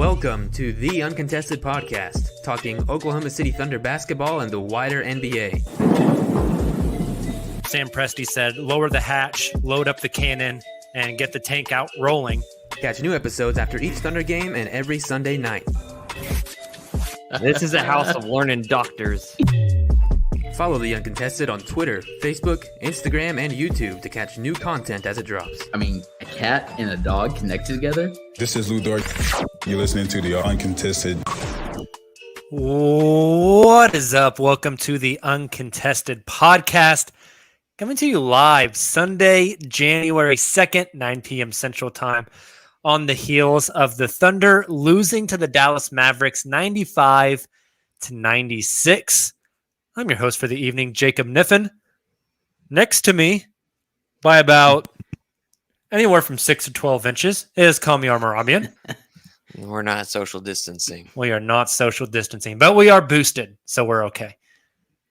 Welcome to the Uncontested podcast, talking Oklahoma City Thunder basketball and the wider NBA. Sam Presti said, lower the hatch, load up the cannon, and get the tank out rolling. Catch new episodes after each Thunder game and every Sunday night. This is a house of learning doctors. Follow the Uncontested on Twitter, Facebook, Instagram, and YouTube to catch new content as it drops. I mean, a cat and a dog connected together? This is Lou Dort. You're listening to the Uncontested. What is up? Welcome to the Uncontested podcast. Coming to you live Sunday, January 2nd, 9 p.m. Central Time, on the heels of the Thunder losing to the Dallas Mavericks 95-96. I'm your host for the evening, Jacob Niffen. Next to me, by about anywhere from 6 to 12 inches, is Kami Armarabian. We're not social distancing. We are not social distancing, but we are boosted, so we're okay.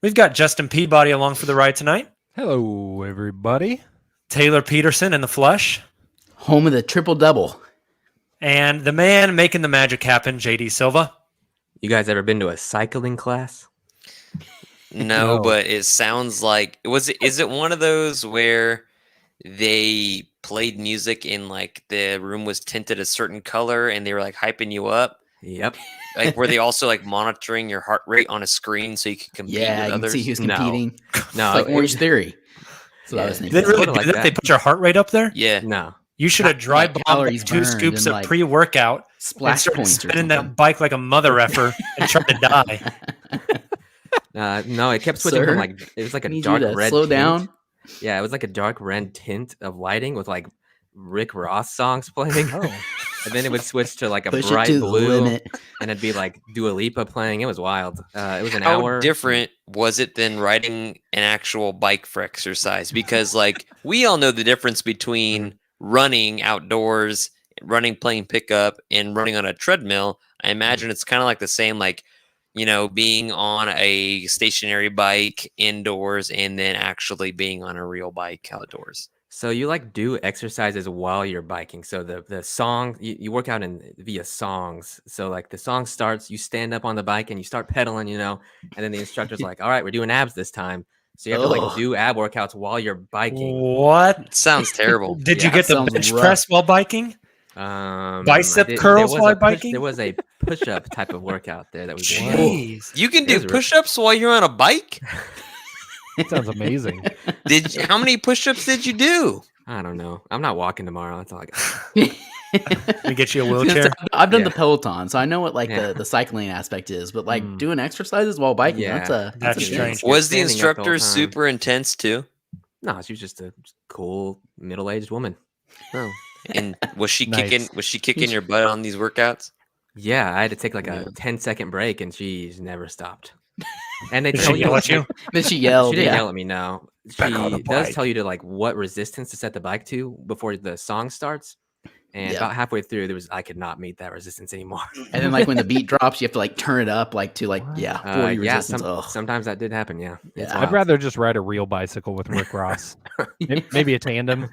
We've got Justin Peabody along for the ride tonight. Hello, everybody. Taylor Peterson in the flesh. Home of the triple-double. And the man making the magic happen, JD Silva. You guys ever been to a cycling class? No, but it sounds like is it one of those where they played music and like the room was tinted a certain color and they were like hyping you up? Yep. Like were they also like monitoring your heart rate on a screen so you could compete with Yeah, you can others? see who's competing. No. Like Orange Theory. That's what I was thinking. They really Sort of do like that? They that. put your heart rate up there? Yeah. No. You should have dry Like bombed calories 2 burned scoops and, of like, pre-workout and Splash started points or spinning something. that bike like a mother effer and tried to die. No, it kept switching Sir, from like, it was like a Need dark you to red slow tint. down. Yeah, it was like a dark red tint of lighting with like Rick Ross songs playing. Oh. And then it would switch to like a Push it bright to the blue limit. and it'd be like Dua Lipa playing. It was wild. It was an How hour. different was it than riding an actual bike for exercise? Because like we all know the difference between running outdoors, running playing pickup, and running on a treadmill. I imagine it's kind of like the same, like, you know, being on a stationary bike indoors and then actually being on a real bike outdoors. So you like do exercises while you're biking. So the song, you work out via songs. So like the song starts, you stand up on the bike and you start pedaling, and then the instructor's like, all right, we're doing abs this time. So you have to like do ab workouts while you're biking. What? It sounds terrible. Did you Yeah, get the sounds bench rough. press while biking? Bicep curls there was while a biking? There was a push-up type of workout there that was Jeez. You can It do was push-ups while you're on a bike? Sounds amazing. How many push-ups did you do? I don't know. I'm not walking tomorrow. That's all I got. We get you a wheelchair. I've done Yeah. the Peloton, so I know what like Yeah. the cycling aspect is, but like doing exercises while biking, Yeah. that's That's a strange. thing. Was the standing up the whole instructor time. super intense too? No, she was just a cool middle-aged woman. Oh. And was she Nice. kicking your butt on these workouts? Yeah, I had to take like a Yeah. 10-second break, and she's never stopped. And they Did tell she you, yell at you? Then she yelled. she didn't Yeah. yell at me. No, Back she on the does bike. tell you to like what resistance to set the bike to before the song starts. And Yeah. about halfway through, I could not meet that resistance anymore. And then like when the beat drops, you have to like turn it up like to like 40 Yeah, resistance. Ugh. sometimes that did happen. Yeah, It's Yeah. wild. I'd rather just ride a real bicycle with Rick Ross. Maybe a tandem.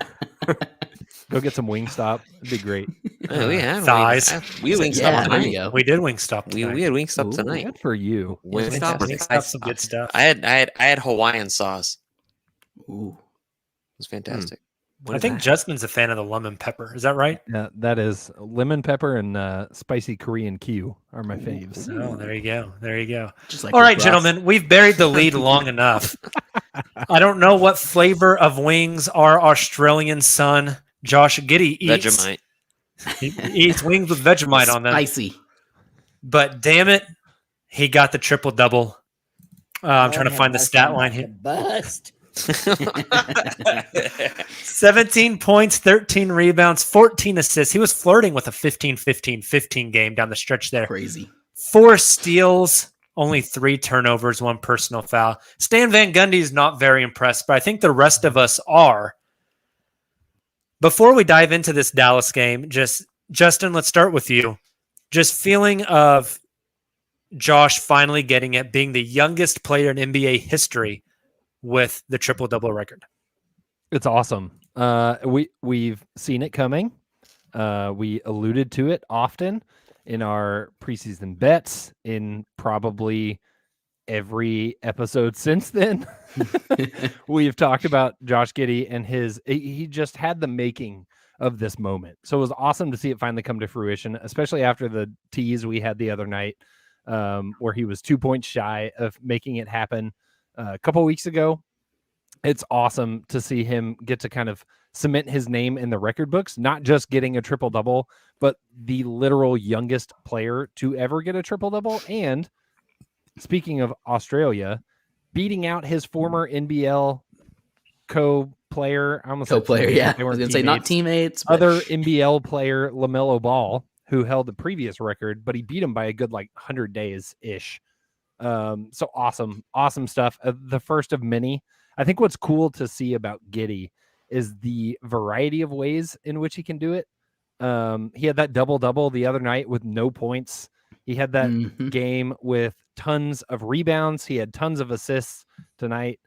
Go get some Wingstop. It'd be great. Oh, we had Thighs. We Wingstop Yeah, there you tonight. go. We did Wingstop We tonight. had Wingstop Ooh. tonight. Good for you. Wingstop was Wingstop's some good stuff. I had Hawaiian sauce. Ooh. It was fantastic. What I is think that? Justin's a fan of the lemon pepper. Is that right? Yeah, that is lemon pepper and spicy Korean Q are my faves. Oh, there you go. There you go. Just like All Rick right, Ross. gentlemen, we've buried the lead long enough. I don't know what flavor of wings our Australian son, Josh Giddy, eats. Vegemite. He eats wings with Vegemite on them. Spicy. But damn it, he got the triple-double. I'm trying to find the stat line here. Bust. 17 points, 13 rebounds, 14 assists. He was flirting with a 15-15-15 game down the stretch there. Crazy. 4 steals, only 3 turnovers, 1 personal foul. Stan Van Gundy is not very impressed, but I think the rest of us are. Before we dive into this Dallas game, Justin, let's start with you. Just feeling of Josh finally getting it, being the youngest player in NBA history with the triple-double record. It's awesome. We've seen it coming. We alluded to it often. in our preseason bets, in probably every episode since then. We've talked about Josh Giddy and he just had the making of this moment. So it was awesome to see it finally come to fruition, especially after the tease we had the other night, where he was 2 points shy of making it happen a couple weeks ago. It's awesome to see him get to kind of cement his name in the record books, not just getting a triple double, but the literal youngest player to ever get a triple double. And speaking of Australia, beating out his former NBL co-player. I almost said Co-player, teammates, yeah. but they I was weren't gonna say not teammates. But... Other NBL player, LaMelo Ball, who held the previous record, but he beat him by a good 100 days ish. So awesome stuff. The first of many. I think what's cool to see about Giddy is the variety of ways in which he can do it. He had that double-double the other night with no points. He had that game with tons of rebounds. He had tons of assists tonight.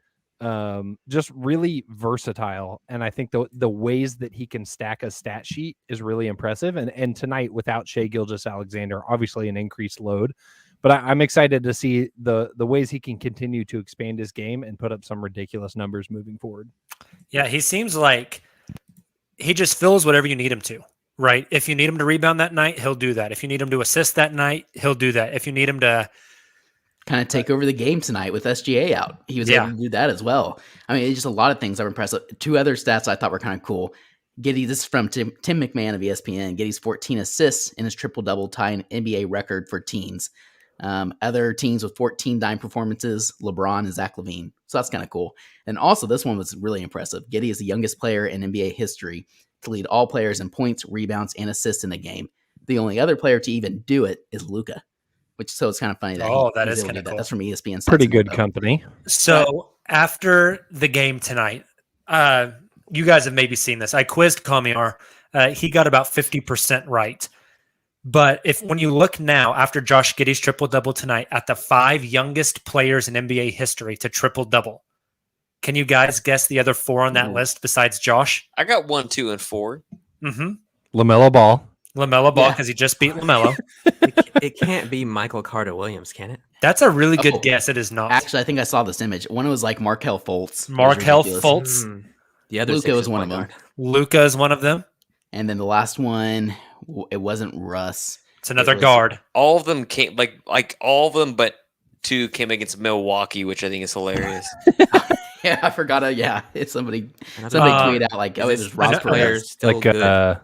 Just really versatile. And I think the ways that he can stack a stat sheet is really impressive. And tonight, without Shai Gilgeous-Alexander, obviously an increased load. But I'm excited to see the ways he can continue to expand his game and put up some ridiculous numbers moving forward. Yeah, he seems like he just fills whatever you need him to, right? If you need him to rebound that night, he'll do that. If you need him to assist that night, he'll do that. If you need him to kind of take over the game tonight with SGA out, he was able to do that as well. I mean, it's just a lot of things that were impressive. Two other stats I thought were kind of cool. Giddy, this is from Tim McMahon of ESPN. Giddy's 14 assists in his triple-double, tying NBA record for teens. Other teams with 14 dime performances, LeBron and Zach LaVine. So that's kind of cool. And also, this one was really impressive. Giddy is the youngest player in NBA history to lead all players in points, rebounds, and assists in a game. The only other player to even do it is Luka. So it's kind of funny that that is kind of cool. That's from ESPN. Pretty good company. So after the game tonight, you guys have maybe seen this. I quizzed Kamiar. He got about 50% right. But when you look now, after Josh Giddy's triple-double tonight, at the 5 youngest players in NBA history to triple-double, can you guys guess the other 4 on that list besides Josh? I got 1, 2, and 4. Mm-hmm. LaMelo Ball, because he just beat LaMelo. It can't be Michael Carter-Williams, can it? That's a really good guess. It is not. Actually, I think I saw this image. One was like Markelle Fultz. The other Luka was one of them. Luka is one of them. And then the last one, it wasn't Russ. It's another guard. All of them came like all of them, but 2 came against Milwaukee, which I think is hilarious. Yeah, I forgot. It's somebody tweeted out like, "Oh, it's Ross players Perez." still good.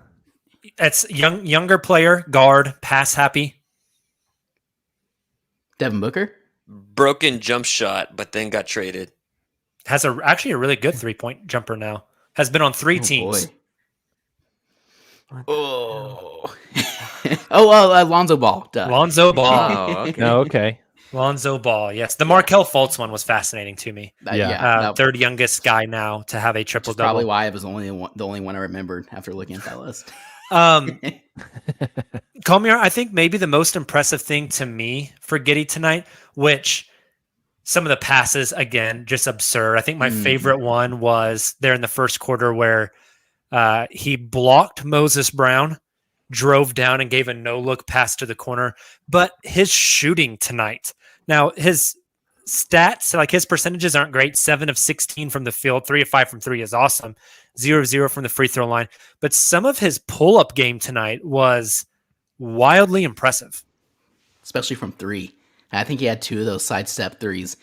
It's younger player, guard, pass happy. Devin Booker, broken jump shot, but then got traded. Has actually a really good 3-point jumper now. Has been on 3 teams. Boy. Lonzo Ball. Duh. Lonzo Ball. Oh, okay. Okay. Lonzo Ball. Yes, the Markelle Fultz one was fascinating to me. Yeah. Third youngest guy now to have a triple double. Probably why it was the only one I remembered after looking at that list. Kamiar, I think maybe the most impressive thing to me for Giddy tonight, which some of the passes again just absurd. I think my favorite one was there in the first quarter where he blocked Moses Brown, drove down and gave a no-look pass to the corner. But his shooting tonight, now his stats, like his percentages aren't great. 7 of 16 from the field, 3 of 5 from 3 is awesome. 0 of 0 from the free throw line. But some of his pull-up game tonight was wildly impressive. Especially from 3. I think he had 2 of those sidestep threes,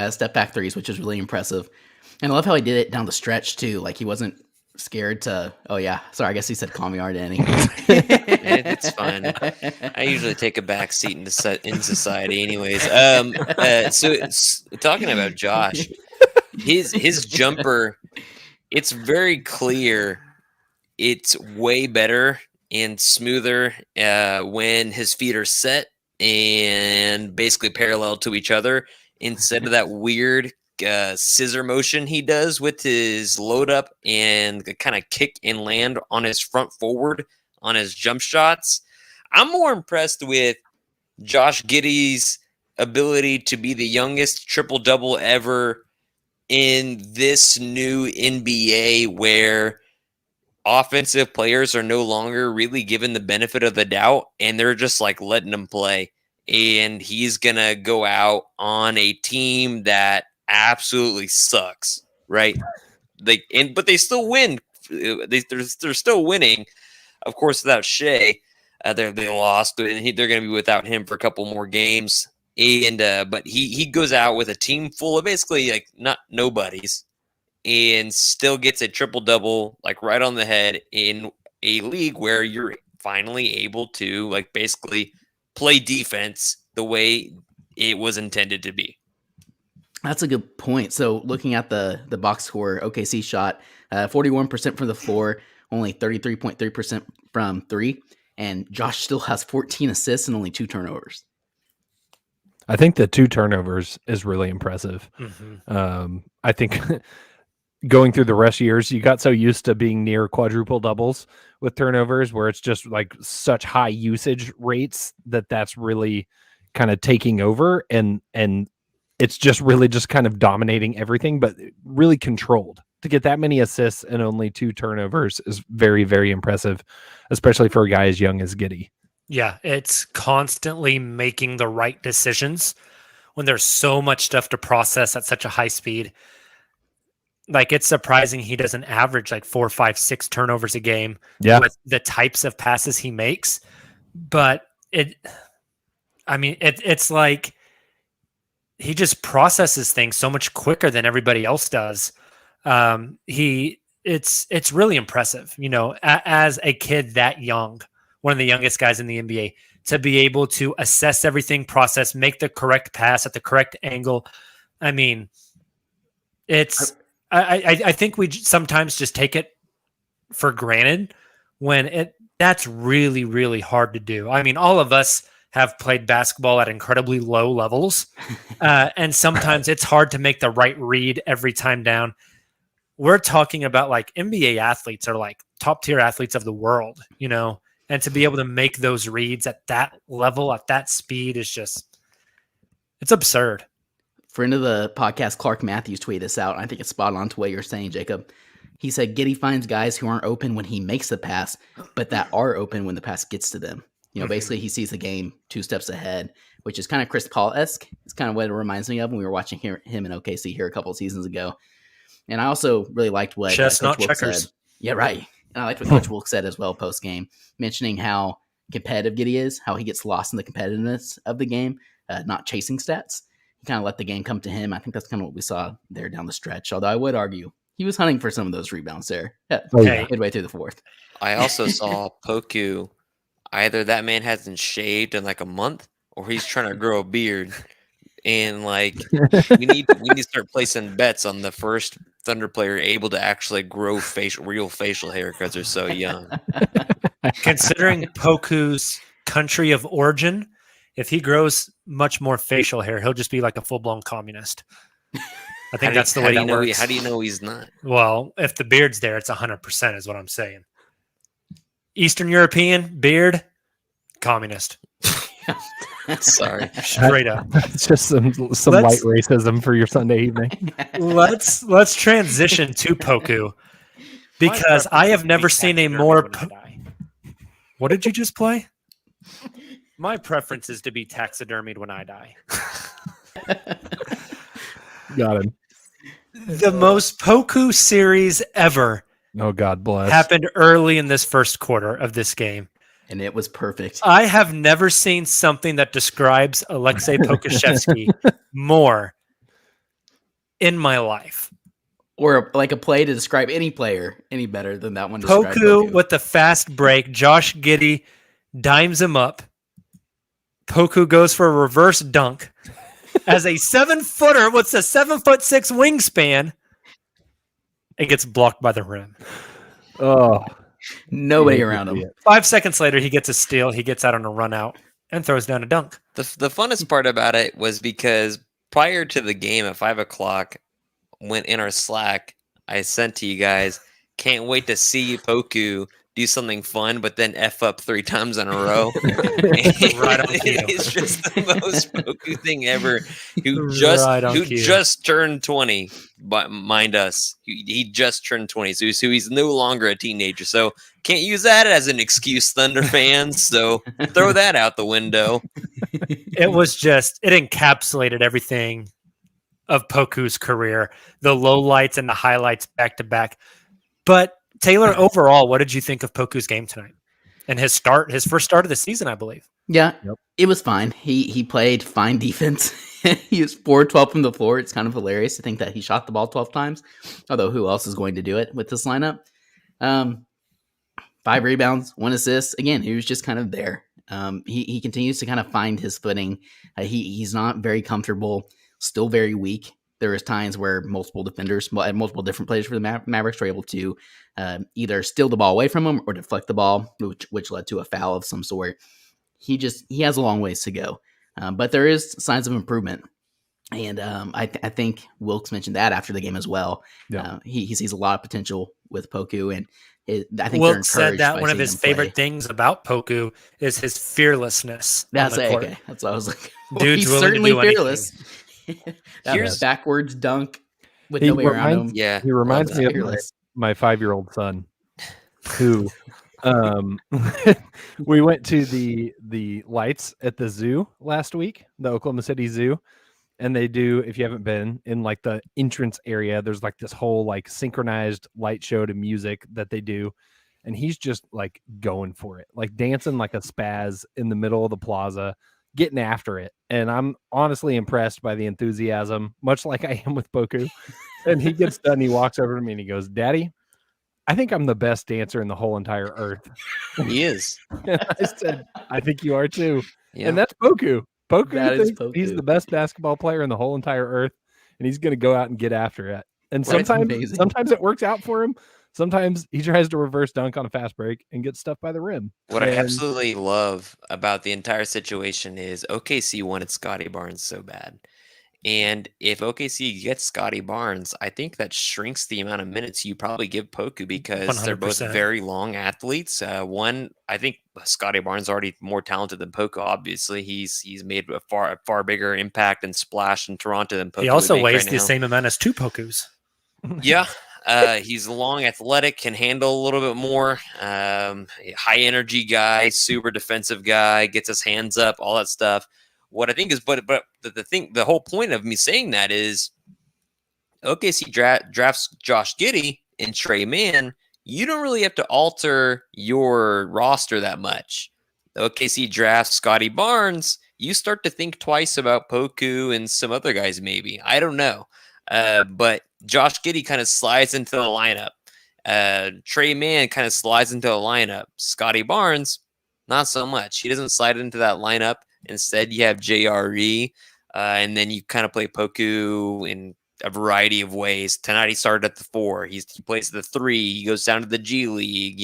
step back threes, which is really impressive. And I love how he did it down the stretch too. Like he wasn't scared to. Oh yeah, sorry. I guess he said Kamiar, didn't he? It's fine. I usually take a back seat in society, anyways. So talking about Josh, his jumper, it's very clear. It's way better and smoother when his feet are set and basically parallel to each other instead of that weird scissor motion he does with his load up and kind of kick and land on his front forward on his jump shots. I'm more impressed with Josh Giddy's ability to be the youngest triple-double ever in this new NBA where offensive players are no longer really given the benefit of the doubt, and they're just like letting him play. And he's gonna go out on a team that absolutely sucks, right? But they still win. They're still winning, of course, without Shea. They lost, and they're going to be without him for a couple more games. And but he goes out with a team full of basically like not nobodies, and still gets a triple double like right on the head in a league where you're finally able to like basically play defense the way it was intended to be. That's a good point. So looking at the box score, OKC shot 41% from the floor, only 33.3% from three, and Josh still has 14 assists and only 2 turnovers. I think the 2 turnovers is really impressive. Mm-hmm. I think going through the rest years, you got so used to being near quadruple doubles with turnovers where it's just like such high usage rates that's really kind of taking over and it's just really just kind of dominating everything, but really controlled. To get that many assists and only 2 turnovers is very, very impressive, especially for a guy as young as Giddy. Yeah, it's constantly making the right decisions when there's so much stuff to process at such a high speed. Like, it's surprising he doesn't average like 4, 5, 6 turnovers a game with the types of passes he makes. But it's like he just processes things so much quicker than everybody else does. It's really impressive, as a kid that young, one of the youngest guys in the NBA, to be able to assess everything, process, make the correct pass at the correct angle. I mean, I think we sometimes just take it for granted when that's really, really hard to do. I mean, all of us have played basketball at incredibly low levels. And sometimes it's hard to make the right read every time down. We're talking about like NBA athletes are like top tier athletes of the world, and to be able to make those reads at that level, at that speed is just, it's absurd. Friend of the podcast, Clark Matthews, tweeted this out. I think it's spot on to what you're saying, Jacob. He said, Giddy finds guys who aren't open when he makes the pass, but that are open when the pass gets to them. Basically he sees the game 2 steps ahead, which is kind of Chris Paul-esque. It's kind of what it reminds me of when we were watching him in OKC here a couple of seasons ago. And I also really liked what Coach Wilk said. Yeah, right. And I liked what Coach Wilk said as well post-game, mentioning how competitive Giddy is, how he gets lost in the competitiveness of the game, not chasing stats. He kind of let the game come to him. I think that's kind of what we saw there down the stretch, although I would argue he was hunting for some of those rebounds there midway through the fourth. I also saw Poku. Either that man hasn't shaved in like a month, or he's trying to grow a beard. And like we need to start placing bets on the first Thunder player able to actually grow real facial hair because they're so young. Considering Poku's country of origin, if he grows much more facial hair, he'll just be like a full-blown communist. I think that's the way that works. How do you know he's not? Well, if the beard's there, it's 100% is what I'm saying. Eastern European, beard, communist. Sorry. Straight up. It's just some light racism for your Sunday evening. Let's transition to Poku, because I have never seen a more... What did you just play? My preference is to be taxidermied when I die. Got him. The most Poku series ever. Oh, God bless. Happened early in this first quarter of this game. And it was perfect. I have never seen something that describes Alexei Pokusevsky more in my life. Or like a play to describe any player any better than that one. Poku with the fast break. Josh Giddy dimes him up. Poku goes for a reverse dunk. As a 7-footer with a 7'6" wingspan, it gets blocked by the rim. Oh, nobody around him. 5 seconds later, he gets a steal. He gets out on a run out and throws down a dunk. The funnest part about it was because prior to the game at 5 o'clock, went in our Slack, I sent to you guys, can't wait to see Poku do something fun, but then F up 3 times in a row. Right on cue. It's just the most Poku thing ever. Who Right on cue. just turned 20. But mind us, he just turned 20, so he's no longer a teenager. So can't use that as an excuse, Thunder fans. So throw that out the window. It was just, it encapsulated everything of Poku's career, the lowlights and the highlights back to back. But Taylor, overall, what did you think of Poku's game tonight? And his first start of the season, I believe. Yeah, Yep. It was fine. He played fine defense. He was 4-12 from the floor. It's kind of hilarious to think that he shot the ball 12 times. Although who else is going to do it with this lineup? 5 rebounds, 1 assist. Again, he was just kind of there. He continues to kind of find his footing. He's not very comfortable, still very weak. There was times where multiple different players for the Mavericks were able to either steal the ball away from him or deflect the ball, which led to a foul of some sort. He has a long ways to go, but there is signs of improvement. And I think Wilkes mentioned that after the game as well. Yeah. He sees a lot of potential with Poku, and I think Wilkes they're said encouraged that by one of seeing his him play. favorite things about Poku is his fearlessness. That's on the court. okay. That's what I was like. Dude's He's willing to certainly do anything. fearless. That Here's- backwards dunk with He nobody around him. reminds- Yeah. He reminds me of Fearless. my 5-year-old son, who we went to the lights at the zoo last week, the Oklahoma City Zoo, and they do, if you haven't been, in like the entrance area, there's like this whole like synchronized light show to music that they do, and he's just like going for it, like dancing like a spaz in the middle of the plaza, getting after it. And I'm honestly impressed by the enthusiasm, much like I am with Poku. And he gets done, he walks over to me and he goes, "Daddy, I think I'm the best dancer in the whole entire earth." He is. And I said, "I think you are too." Yeah. And that's Poku. Poku That is thinks he's Poku. the best basketball player in the whole entire earth, and he's going to go out and get after it. And That's amazing. sometimes it works out for him. Sometimes he tries to reverse dunk on a fast break and gets stuffed by the rim. What I And absolutely love about the entire situation is OKC wanted Scotty Barnes so bad. And if OKC gets Scotty Barnes, I think that shrinks the amount of minutes you probably give Poku because they're both 100%. very long athletes. One, I think Scotty Barnes is already more talented than Poku. Obviously, he's made a far bigger impact and splash in Toronto than Poku. He also would make weighs right the now. same amount as 2 Pokus. Yeah. He's long, athletic, can handle a little bit more. High energy guy, super defensive guy, gets his hands up, all that stuff. What I think is, but the whole point of me saying that is, OKC drafts Josh Giddy and Trey Mann. You don't really have to alter your roster that much. OKC drafts Scotty Barnes. You start to think twice about Poku and some other guys, maybe. I don't know. But Josh Giddy kind of slides into the lineup. Trey Mann kind of slides into the lineup. Scotty Barnes, not so much. He doesn't slide into that lineup. Instead, you have JRE, and then you kind of play Poku in a variety of ways. Tonight, he started at the 4. He plays the 3. He goes down to the G League.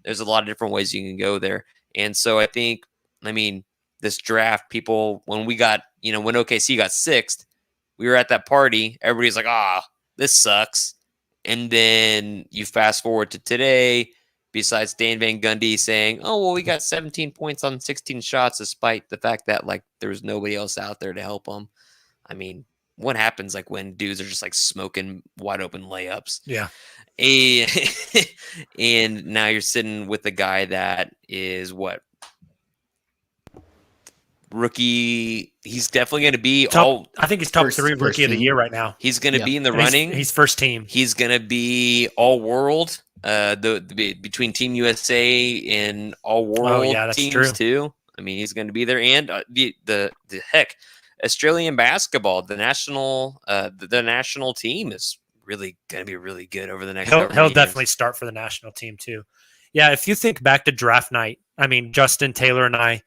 There's a lot of different ways you can go there. And so I think, this draft, people, when OKC got 6th, we were at that party. Everybody's like, this sucks. And then you fast forward to today, besides Stan Van Gundy saying, we got 17 points on 16 shots, despite the fact that there was nobody else out there to help them. What happens when dudes are just smoking wide open layups? Yeah. And now you're sitting with a guy that is rookie. He's definitely going to be I think he's top First- 3 first rookie of the team. year right now. He's going to Yeah. be in the And he's- running. He's first team. He's going to be all world. Between Team USA and all world that's teams true. too. He's going to be there, and the heck, Australian basketball, the national team is really going to be really good over the next. He'll several years. definitely start for the national team too. Yeah, if you think back to draft night, Justin, Taylor, and I,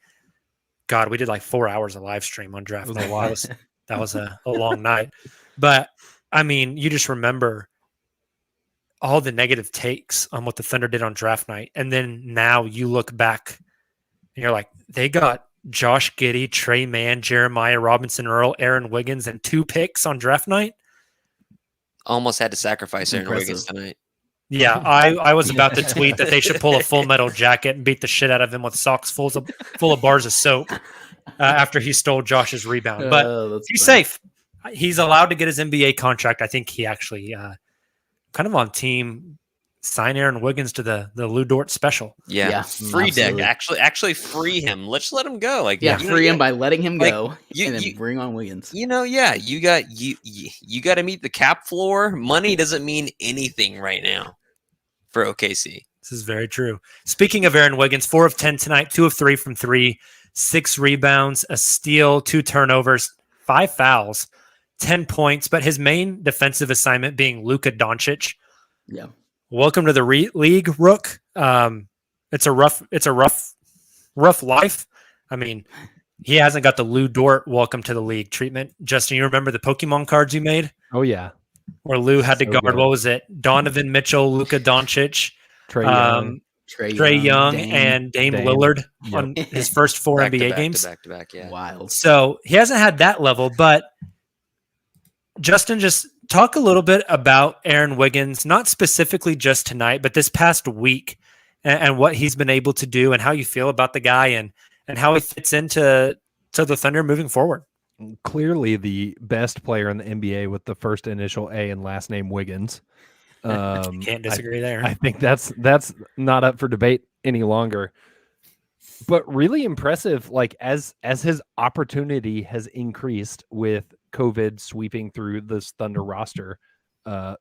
God, we did 4 hours of live stream on draft It was a night. lot. That was a long night. But you just remember all the negative takes on what the Thunder did on draft night. And then now you look back and you're like, they got Josh Giddy, Trey Mann, Jeremiah Robinson Earl, Aaron Wiggins, and 2 picks on draft night. Almost had to sacrifice Aaron Impressive. Wiggins tonight. Yeah, I was about to tweet that they should pull a Full Metal Jacket and beat the shit out of him with socks full of bars of soap after he stole Josh's rebound. But he's safe. He's allowed to get his NBA contract. I think he actually kind of on team sign Aaron Wiggins to the Lou Dort special. Yeah. Free absolutely. deck. Actually free him. Let's let him go. Like free him by letting him go you- and then you- bring on Wiggins. You got to meet the cap floor. Money doesn't mean anything right now for OKC. This is very true. Speaking of Aaron Wiggins, 4 of 10 tonight, 2 of 3 from 3, 6 rebounds, a steal, 2 turnovers, 5 fouls, 10 points, but his main defensive assignment being Luka Doncic. Yeah. Welcome to the league, Rook. It's a rough life. I mean, he hasn't got the Lou Dort welcome to the league treatment. Justin, you remember the Pokemon cards you made? Oh yeah. Where Lou had to So guard, good. what was it? Donovan Mitchell, Luka Doncic, Trey Young. Trae Young, and Dame Lillard Yep. on his first 4 Back to NBA back games. to back to back, yeah. Wild. So he hasn't had that level, but Justin, just talk a little bit about Aaron Wiggins, not specifically just tonight, but this past week and what he's been able to do and how you feel about the guy and how he fits into the Thunder moving forward. Clearly the best player in the NBA with the first initial A and last name Wiggins. Can't disagree there. I think that's not up for debate any longer. But really impressive, like as his opportunity has increased with COVID sweeping through this Thunder roster,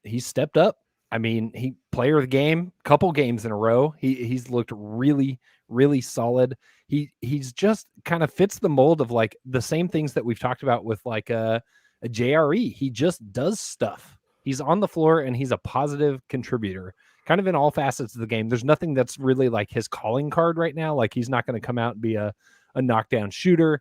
he's stepped up. I mean, he player of the game, couple games in a row. He's looked really, really solid. He's just kind of fits the mold of like the same things that we've talked about with like a JRE. He just does stuff. He's on the floor and he's a positive contributor, kind of in all facets of the game. There's nothing that's really like his calling card right now. Like he's not going to come out and be a knockdown shooter.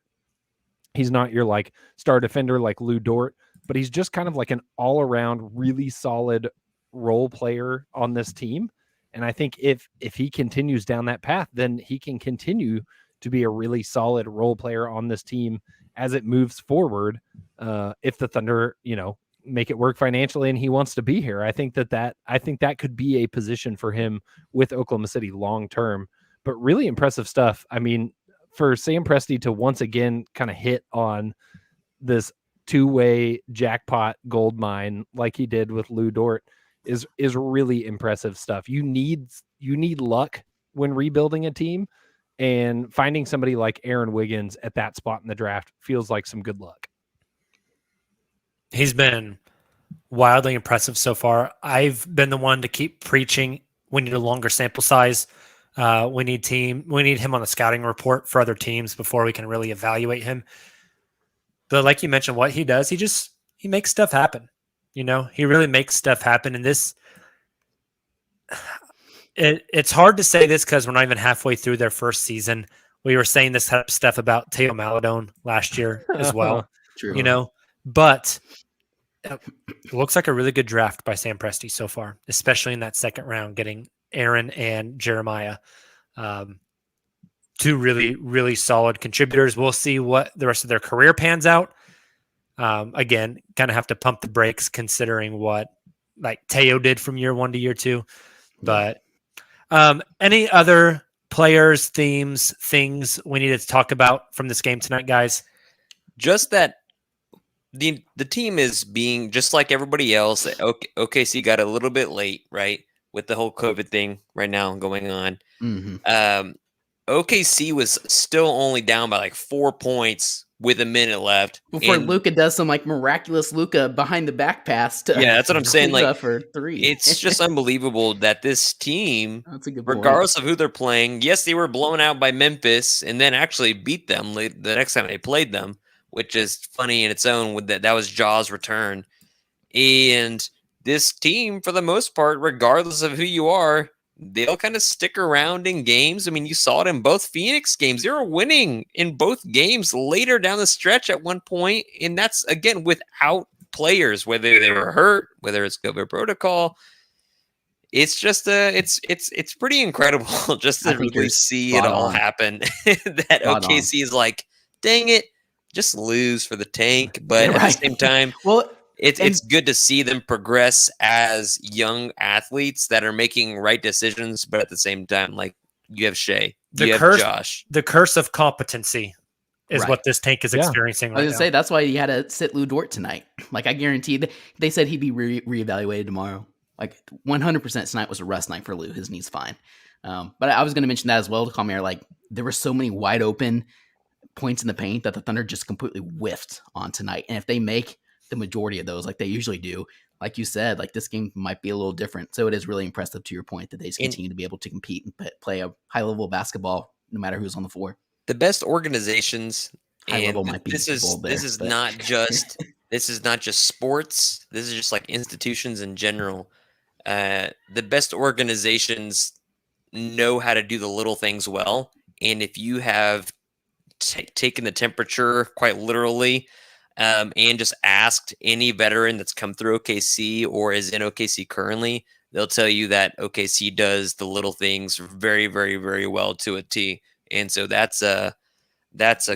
He's not your like star defender like Lou Dort, but he's just kind of like an all around really solid role player on this team. And I think if he continues down that path, then he can continue to be a really solid role player on this team as it moves forward. If the Thunder, make it work financially and he wants to be here, I think that could be a position for him with Oklahoma City long term. But really impressive stuff. I mean, for Sam Presti to once again kind of hit on this two-way jackpot gold mine like he did with Lou Dort is really impressive stuff. You need luck when rebuilding a team, and finding somebody like Aaron Wiggins at that spot in the draft feels like some good luck. He's been wildly impressive so far. I've been the one to keep preaching we need a longer sample size. We need him on the scouting report for other teams before we can really evaluate him. But like you mentioned, what he does, he makes stuff happen. He really makes stuff happen. And it's hard to say this because we're not even halfway through their first season. We were saying this type of stuff about Teo Maladone last year as well. True. But it looks like a really good draft by Sam Presti so far, especially in that second round, getting Aaron and Jeremiah, two really, really solid contributors. We'll see what the rest of their career pans out. Again, kind of have to pump the brakes considering what like Teo did from year 1 to year 2. But any other players, themes, things we needed to talk about from this game tonight, guys? Just that the team is being just like everybody else. OKC got a little bit late, right, with the whole COVID thing right now going on. Mm-hmm. OKC was still only down by like 4 points with a minute left Before Luka does some like miraculous Luka behind the back pass to that's what I'm saying. Luka Like for 3. It's just unbelievable that this team, That's a good point. regardless of who they're playing, yes, they were blown out by Memphis and then actually beat them the next time they played them, which is funny in its own. With that was Jaw's return. And this team, for the most part, regardless of who you are, they'll kind of stick around in games. I mean, you saw it in both Phoenix games. They were winning in both games later down the stretch at one point, and that's, again, without players, whether they were hurt, whether it's COVID protocol. It's just it's pretty incredible just to really see it all happen. That OKC is like, dang it, just lose for the tank. But at the same time, well, it's good to see them progress as young athletes that are making right decisions, but at the same time, like you have Shea, you have Josh. The curse of competency is Right. what this tank is experiencing I right was now. gonna say that's why he had to sit Lou Dort tonight. Like I guaranteed, they said he'd be reevaluated tomorrow. Like 100% tonight was a rest night for Lou. His knee's fine. But I was gonna mention that as well to Calmier. Like there were so many wide open points in the paint that the Thunder just completely whiffed on tonight. And if they make the majority of those, like they usually do, like you said, like this game might be a little different. So it is really impressive to your point that they just continue to be able to compete and play a high level basketball no matter who's on the floor. The best organizations, High level might be this is bold there, this is but- not just this is not just sports. This is just like institutions in general. The best organizations know how to do the little things well, and if you have taken the temperature quite literally, and just asked any veteran that's come through OKC or is in OKC currently, they'll tell you that OKC does the little things very, very, very well to a T. And so that's a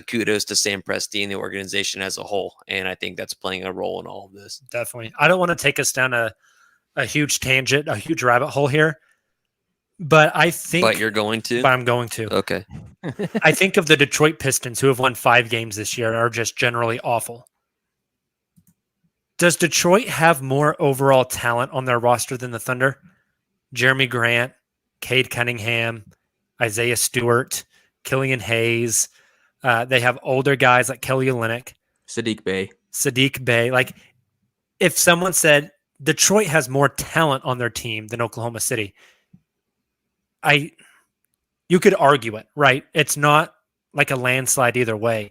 kudos to Sam Presti and the organization as a whole. And I think that's playing a role in all of this. Definitely. I don't want to take us down a huge tangent, a huge rabbit hole here, but I think. But you're going to? But I'm going to. Okay. I think of the Detroit Pistons, who have won 5 games this year and are just generally awful. Does Detroit have more overall talent on their roster than the Thunder? Jeremy Grant, Cade Cunningham, Isaiah Stewart, Killian Hayes. They have older guys like Kelly Olynyk. Sadiq Bey. Like, if someone said Detroit has more talent on their team than Oklahoma City, you could argue it, right? It's not like a landslide either way.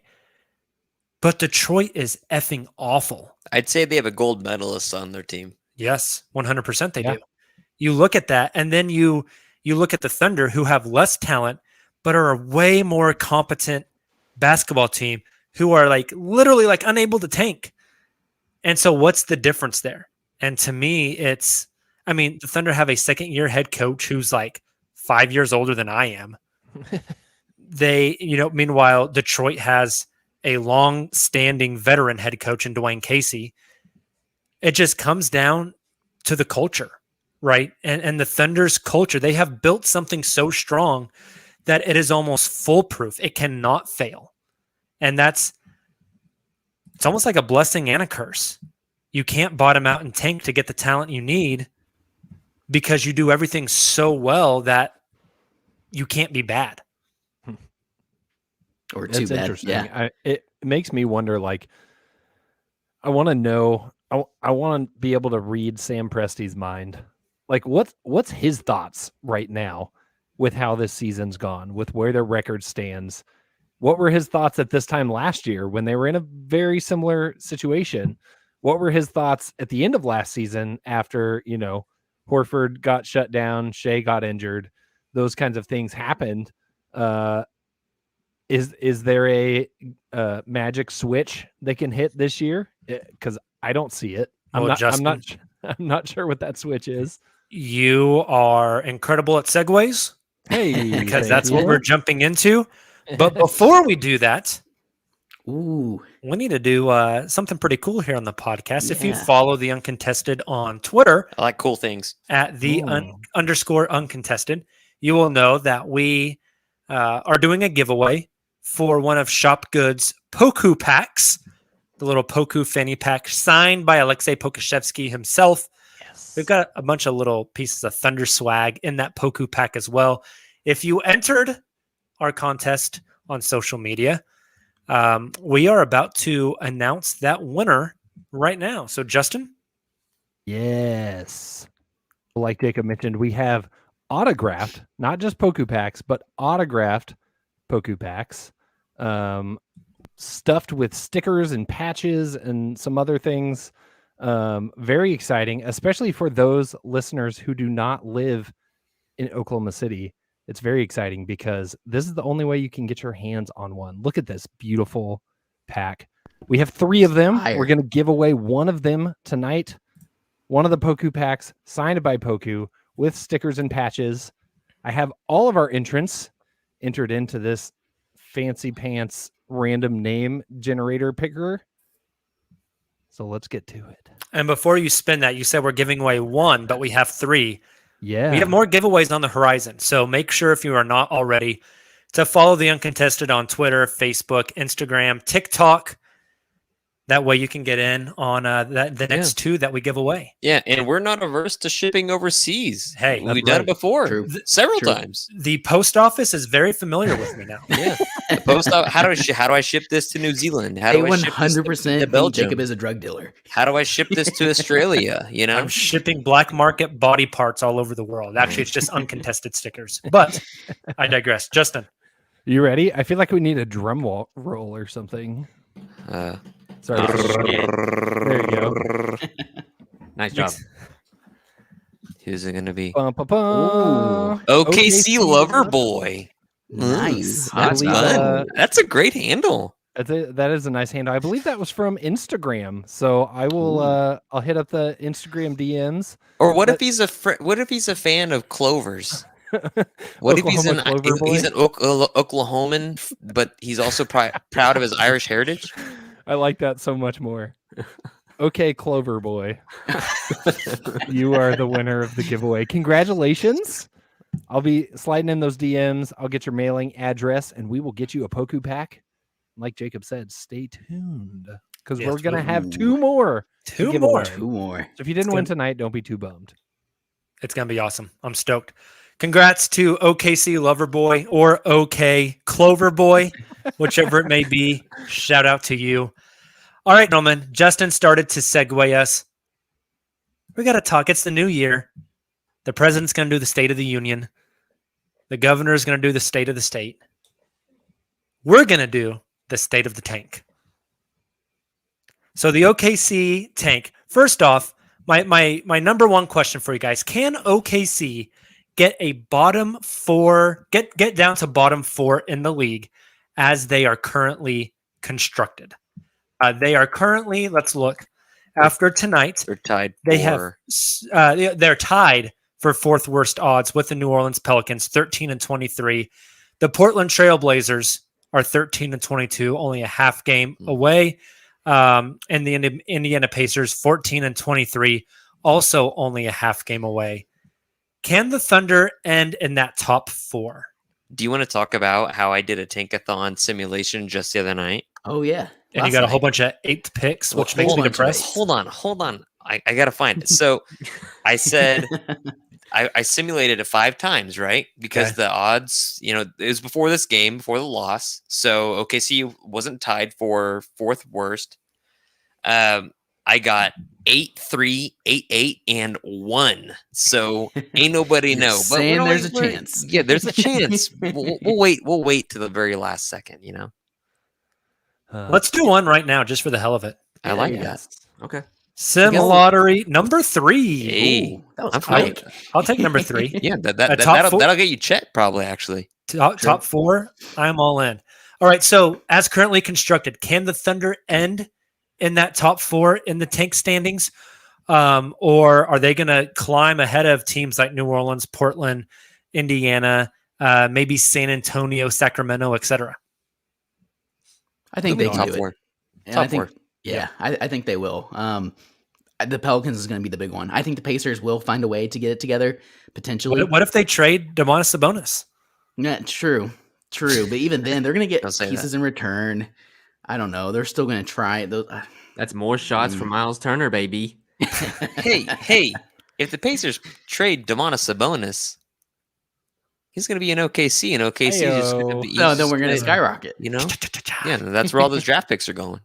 But Detroit is effing awful. I'd say they have a gold medalist on their team. Yes, 100% they do. You look at that, and then you look at the Thunder, who have less talent, but are a way more competent basketball team who are like literally like unable to tank. And so what's the difference there? And to me, the Thunder have a second-year head coach who's like 5 years older than I am. Meanwhile, Detroit has a long-standing veteran head coach in Dwayne Casey. It just comes down to the culture, right? And the Thunder's culture, they have built something so strong that it is almost foolproof. It cannot fail. And it's almost like a blessing and a curse. You can't bottom out and tank to get the talent you need because you do everything so well that you can't be bad. Or too That's bad. interesting. Yeah. It makes me wonder, like, I want to know, I want to be able to read Sam Presti's mind. Like, what's his thoughts right now with how this season's gone, with where their record stands? What were his thoughts at this time last year when they were in a very similar situation? What were his thoughts at the end of last season after, Horford got shut down, Shea got injured, those kinds of things happened? Is there a magic switch they can hit this year? Because I don't see it. I'm not sure what that switch is. You are incredible at segues. Hey, because that's what we're jumping into. But before we do that, we need to do something pretty cool here on the podcast. If you follow the Uncontested on Twitter, I like cool things at the _ Uncontested, you will know that we are doing a giveaway for one of Shop Goods Poku packs, the little Poku fanny pack signed by Alexei Pokushevsky himself. Yes. We've got a bunch of little pieces of Thunder swag in that Poku pack as well. If you entered our contest on social media, we are about to announce that winner right now. So, Justin? Yes. Like Jacob mentioned, we have autographed, not just Poku packs, but autographed Poku packs, stuffed with stickers and patches and some other things. Very exciting, especially for those listeners who do not live in Oklahoma City. It's very exciting because this is the only way you can get your hands on one. Look at this beautiful pack. We have 3 of them. We're going to give away one of them tonight. One of the Poku packs signed by Poku with stickers and patches. I have all of our entrants entered into this fancy pants random name generator picker. So let's get to it. And before you spin that, you said we're giving away 1, but we have 3. Yeah. We have more giveaways on the horizon. So make sure, if you are not already, to follow the Uncontested on Twitter, Facebook, Instagram, TikTok. That way you can get in on the next 2 that we give away. Yeah, and we're not averse to shipping overseas. Hey, we've done it before several True. times. The post office is very familiar with me now. Yeah, the post office. How do I ship this to New Zealand? How They do I ship this to 100% Belgium? Jacob is a drug dealer. How do I ship this to Australia? You know, I'm shipping black market body parts all over the world. Actually, it's just uncontested stickers. But I digress. Justin. You ready? I feel like we need a drum roll or something. Sorry. There you go. Nice job. who's it going to be? Bum, bum, bum. OKC Lover Boy. Nice. Ooh, that's believe, fun. That's a great handle. That is a nice handle. I believe that was from Instagram. So I will. I'll hit up the Instagram DMs. Or what if he's what if he's a fan of clovers? What if he's an Oklahoman, but he's also proud of his Irish heritage? I like that so much more. Okay, Clover Boy, you are the winner of the giveaway. Congratulations! I'll be sliding in those DMs. I'll get your mailing address, and we will get you a Poku pack. Like Jacob said, stay tuned because we're gonna have 2 more. Two more. So if you didn't win tonight, don't be too bummed. It's gonna be awesome. I'm stoked. Congrats to OKC Loverboy or OK Clover Boy, whichever it may be. Shout out to you. All right, gentlemen. Justin started to segue us. We got to talk. It's the new year. The president's going to do the State of the Union. The governor is going to do the State of the State. We're going to do the State of the Tank. So the OKC tank. First off, my number one question for you guys: can OKC get a bottom 4, get down to bottom 4 in the league as they are currently constructed? They are currently, let's look, after tonight, They're tied. they're tied for 4th worst odds with the New Orleans Pelicans, 13-23. The Portland Trailblazers are 13-22, only a half game away. And the Indiana Pacers, 14-23, also only a half game away. Can the Thunder end in that top 4? Do you want to talk about how I did a tankathon simulation just the other night? Oh, yeah. And you got a whole bunch of 8th picks, which makes me depressed. Hold on. I got to find it. So I said I simulated it 5 times, right? Because the odds, it was before this game, before the loss. So OKC wasn't tied for 4th worst. I got 8-3, 8-8, and 1. So ain't nobody know. But saying there's a chance. Yeah, there's a chance. We'll wait. We'll wait to the very last second. Let's do one right now, just for the hell of it. I like that. Okay. Sim lottery number 3. Hey, Ooh, that was I'm quick. I'll take number 3. Yeah, top 4? that'll get you Chet probably actually. Top 4. I'm all in. All right. So as currently constructed, can the Thunder end in that top 4 in the tank standings? Or are they going to climb ahead of teams like New Orleans, Portland, Indiana, maybe San Antonio, Sacramento, etc.? I think they can top do 4. it. And Top I think, 4. Yeah, I think they will. The Pelicans is going to be the big one. I think the Pacers will find a way to get it together, potentially. What if they trade Domantas Sabonis? Yeah, true. But even then, they're going to get Don't say pieces that. in return. I don't know. They're still going to try. That's more shots from Miles Turner, baby. Hey, if the Pacers trade Domantas Sabonis, he's going to be in OKC, and OKC is just going to be. No, then we're going to skyrocket. Yeah, that's where all those draft picks are going.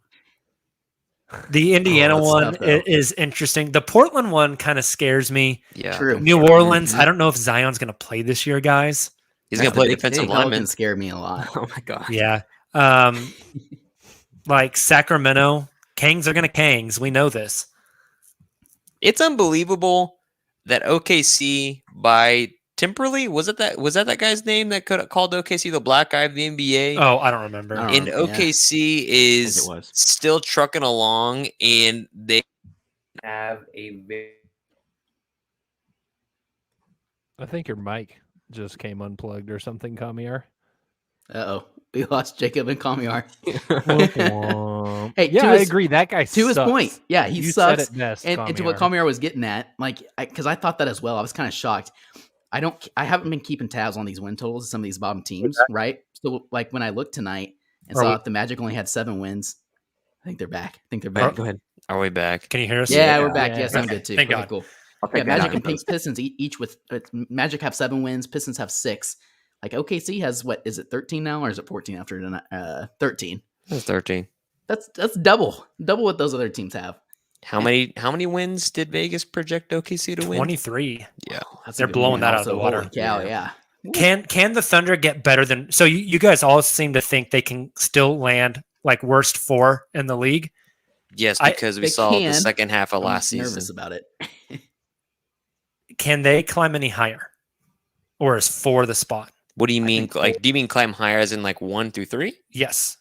The Indiana that's one tough, though. is interesting. The Portland one kind of scares me. Yeah, True. New Orleans, I don't know if Zion's going to play this year, guys. he's going to play defensive lineman. Pelicans scare me a lot. Oh my god. Yeah. Like Sacramento, Kangs are going to Kangs. We know this. It's unbelievable that OKC by Timperley was that guy's name that called OKC the black guy of the NBA? Oh, I don't remember. And OKC is it was. still trucking along, and they have a very I think your mic just came unplugged or something, Kamiar. Uh-oh. We lost Jacob and Kamiar. Hey, yeah, I agree. That guy to his point. Yeah, he you sucks. Said it best, and to what Kamiar was getting at, like, because I thought that as well. I was kind of shocked. I haven't been keeping tabs on these win totals of some of these bottom teams, right? So, like, when I looked tonight and saw the Magic only had 7 wins, I think they're back. Go ahead. Are we back? Can you hear us? Yeah, we're back. Yes, I'm good too. Thank okay, God. cool. Yeah, Magic and Pistons each with Magic have 7 wins. Pistons have 6. Like OKC has what is it 13 now or is it 14 after 13? It's 13. That's double what those other teams have. How many wins did Vegas project OKC to win? 23. Yeah, they're blowing that out of the water. Holy cow, yeah. Can the Thunder get better than? So you guys all seem to think they can still land like worst 4 in the league. Yes, because we saw the second half of last season. Nervous about it. Can they climb any higher, or is 4 the spot? What do you mean? Like, do you mean climb higher as in like 1 through 3? Yes,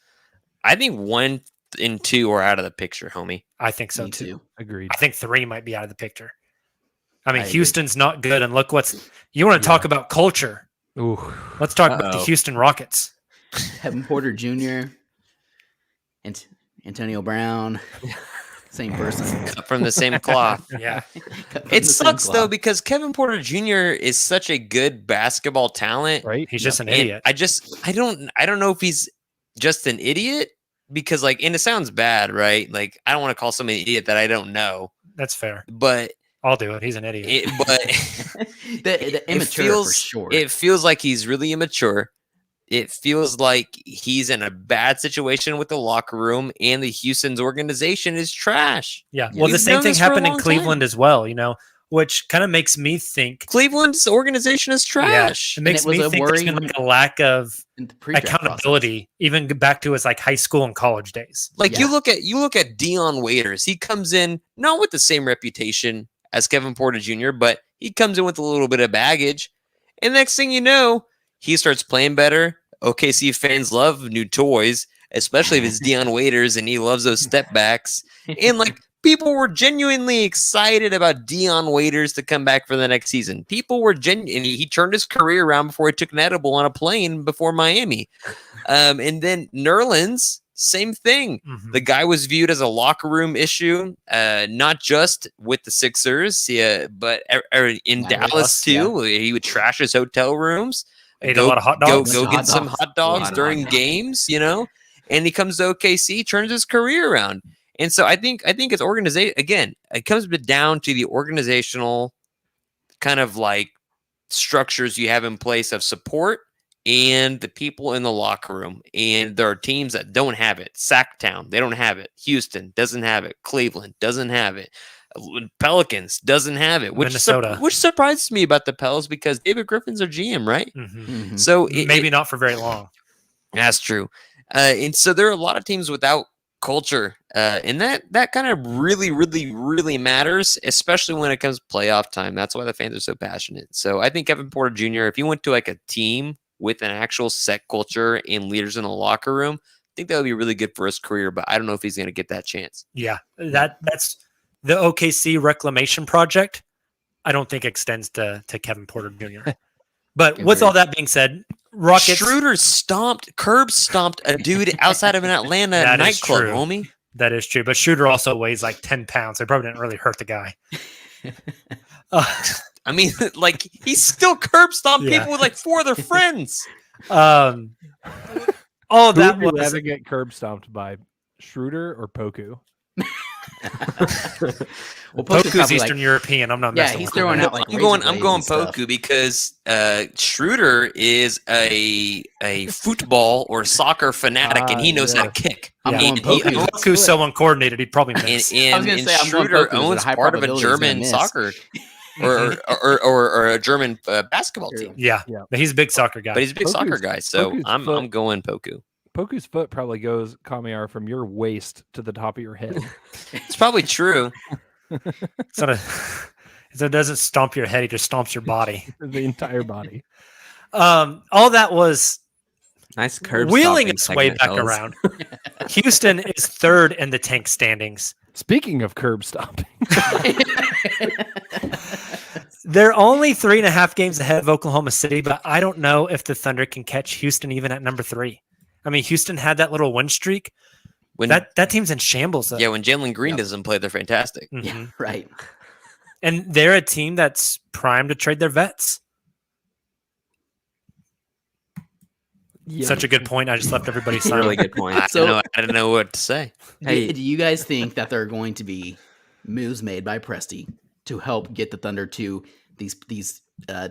I think 1 and 2 are out of the picture, homie. I think so Me too. Agreed. I think 3 might be out of the picture. I mean, I agree. Houston's not good, and look you want to talk about culture. Ooh. Let's talk about the Houston Rockets. Kevin Porter Jr. and Antonio Brown, same person. Cut from the same cloth. Yeah, It sucks though because Kevin Porter Jr. is such a good basketball talent. Right? he's just an And idiot. I don't know if he's just an idiot because like, and it sounds bad, right? Like I don't want to call somebody an idiot that I don't know, That's fair. but I'll do it. He's an idiot. The immature for sure. It feels like he's really immature. It feels like he's in a bad situation with the locker room, and the Houston's organization is trash. Yeah. Well, the He's same done thing this for a happened in long Cleveland time. as well, which kind of makes me think Cleveland's organization is trash. it makes And it was me a think there's worry been like a lack of in the pre-draft accountability, even back to his like high school and college days. Like Yeah. you look at Dion Waiters. He comes in not with the same reputation as Kevin Porter Jr., but he comes in with a little bit of baggage. And next thing you know, he starts playing better. OKC fans love new toys, especially if it's Dion Waiters and he loves those step backs. And like people were genuinely excited about Dion Waiters to come back for the next season. People were genuine. He turned his career around before he took an edible on a plane before Miami. And then Nerlens, same thing. Mhm. The guy was viewed as a locker room issue, not just with the Sixers, but in Dallas too. He would trash his hotel rooms. Ate a lot of hot dogs. Go get Hot some dogs. hot dogs Hot during dogs. games, And he comes to OKC, turns his career around. And so I think it's organization again. It comes down to the organizational kind of like structures you have in place of support and the people in the locker room. And there are teams that don't have it. Sacktown, they don't have it. Houston doesn't have it. Cleveland doesn't have it. Pelicans doesn't have it, Minnesota. which surprises me about the Pels because David Griffin's their GM, right? Mhm. Mhm. So Maybe not for very long. that's true. And so there are a lot of teams without culture, and that kind of really, really, really matters, especially when it comes to playoff time. That's why the fans are so passionate. So I think Kevin Porter Jr., if he went to like a team with an actual set culture and leaders in the locker room, I think that would be really good for his career. But I don't know if he's going to get that chance. Yeah, that's the OKC reclamation project. I don't think extends to Kevin Porter Jr. But with all that being said, Rockets. Schroeder curb stomped a dude outside of an Atlanta That is nightclub, true. homie. That is true, but Shooter also weighs like 10 pounds. So it probably didn't really hurt the guy. I mean, like he still curb stomped Yeah. people with like 4 of their friends. All Who that would you was rather get curb stomped by, Schroeder or Poku? Well, Poku's Poku's probably Eastern like, European. I'm not yeah, messing he's with throwing him. out like I'm going razor blades and stuff. Poku because Schroeder is a football or soccer fanatic and he knows how to kick. I'm And going he Poku. owns- Poku's so uncoordinated, he'd probably and, miss. I was and, gonna and say, I'm going Schroeder Poku. There's a owns high part of a probability he's gonna German miss. soccer or a German basketball True. team. Yeah, Yeah. but he's a big soccer guy. But he's a big Poku's- soccer guy, so Poku's I'm foot- going Poku. Poku's foot probably goes, Kamiar, from your waist to the top of your head. It's probably true. It's not so it doesn't stomp your head; he just stomps your body. The entire body. All that was Nice curb wheeling stomping its way segment, back fellas. around. Houston is third in the tank standings. Speaking of curb stomping, They're only 3.5 games ahead of Oklahoma City, but I don't know if the Thunder can catch Houston even at number 3. I mean, Houston had that little win streak. When That team's in shambles. Though. yeah, when Jalen Green doesn't play, they're fantastic. Mhm. Yeah, right. And they're a team that's primed to trade their vets. Yeah. Such a good point. I just left everybody Really silent. good point. I So- don't know what to say. Hey. Do you guys think that there are going to be moves made by Presti to help get the Thunder to these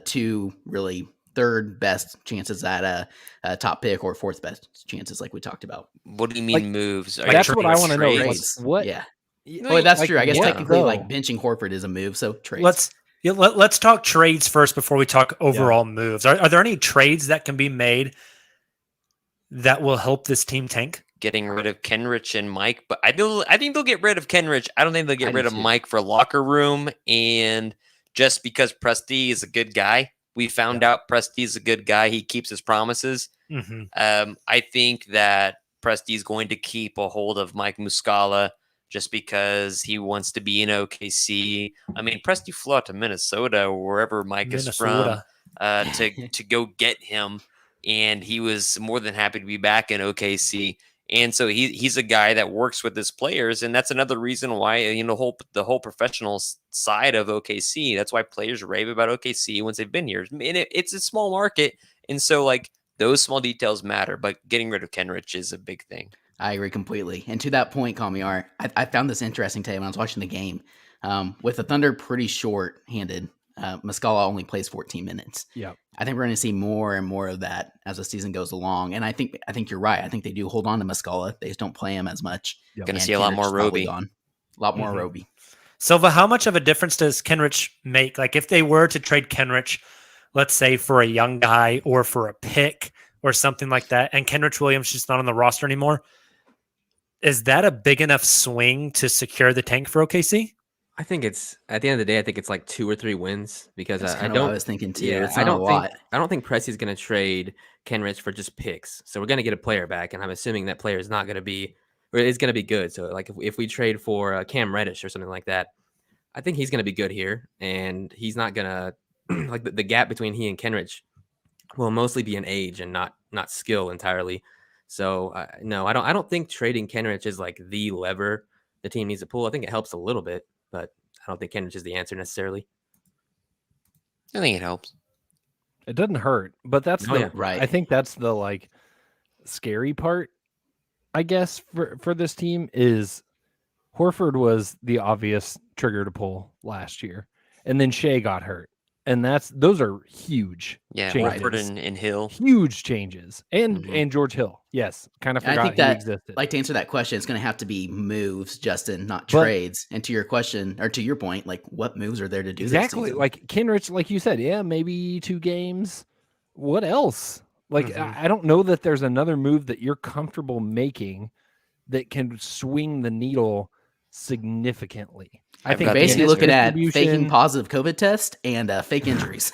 two really third best chances at a top pick or fourth best chances, like we talked about? What do you mean Like, moves? Are That's you what I trades? want to know. Like, Trades. what? Yeah. No, Oh, that's like, true. I guess what, technically, though? like benching Horford is a move. So trades. Let's talk trades first before we talk overall moves. Are there any trades that can be made that will help this team tank? Getting rid of Kenrich and Mike, but I think they'll get rid of Kenrich. I don't think they'll I get do rid of too. Mike for locker room. And just because Presti is a good guy, we found out Presti is a good guy. He keeps his promises. Mm-hmm. I think that Presti is going to keep a hold of Mike Muscala just because he wants to be in OKC. I mean, Presti flew out to Minnesota or wherever Mike is from to go get him, and he was more than happy to be back in OKC. And so he's a guy that works with his players, and that's another reason why the whole professional side of OKC. That's why players rave about OKC once they've been here. And it's a small market, and so like those small details matter. But getting rid of Kenrich is a big thing. I agree completely. And to that point, Kamiar, I found this interesting today when I was watching the game. With the Thunder pretty short-handed, Muscala only plays 14 minutes. Yeah. I think we're going to see more and more of that as the season goes along. And I think you're right. I think they do hold on to Muscala. They just don't play him as much. Yep. Going to And see a lot Kenrich's more probably Roby. gone. A lot more Mhm. Roby. Silva, how much of a difference does Kenrich make? Like if they were to trade Kenrich, let's say for a young guy or for a pick or something like that, and Kenrich Williams just not on the roster anymore, is that a big enough swing to secure the tank for OKC? I think it's at the end of the day. I think it's like 2 or 3 wins because That's I kind of what I don't. was thinking too. Yeah, It's I not a don't lot. think. I don't think Presti's going to trade Kenrich for just picks. So we're going to get a player back, and I'm assuming that player is not going to be, or is going to be good. So like if we trade for Cam Reddish or something like that, I think he's going to be good here, and he's not going to like the gap between he and Kenrich will mostly be in age and not skill entirely. So no, I don't think trading Kenrich is like the lever the team needs to pull. I think it helps a little bit, but I don't think Kenrich is the answer necessarily. I think it helps. It doesn't hurt, but that's Oh, the yeah. Right. I think that's the like scary part, I guess, for this team is Horford was the obvious trigger to pull last year, and then Shea got hurt, and those are huge, Yeah, changes. Horford and Hill. Huge changes, and Mhm. and George Hill, yes, kind of And I forgot think he that, existed. like, to answer that question, it's going to have to be moves, Justin, not But- trades. And to your question, or to your point, like, what moves are there to do this Exactly. season? Like Kenrich, like you said, yeah, maybe 2 games. What else? Like, Mhm. I don't know that there's another move that you're comfortable making that can swing the needle significantly. I I've think got the basically answer. looking at faking distribution- positive COVID test and fake injuries.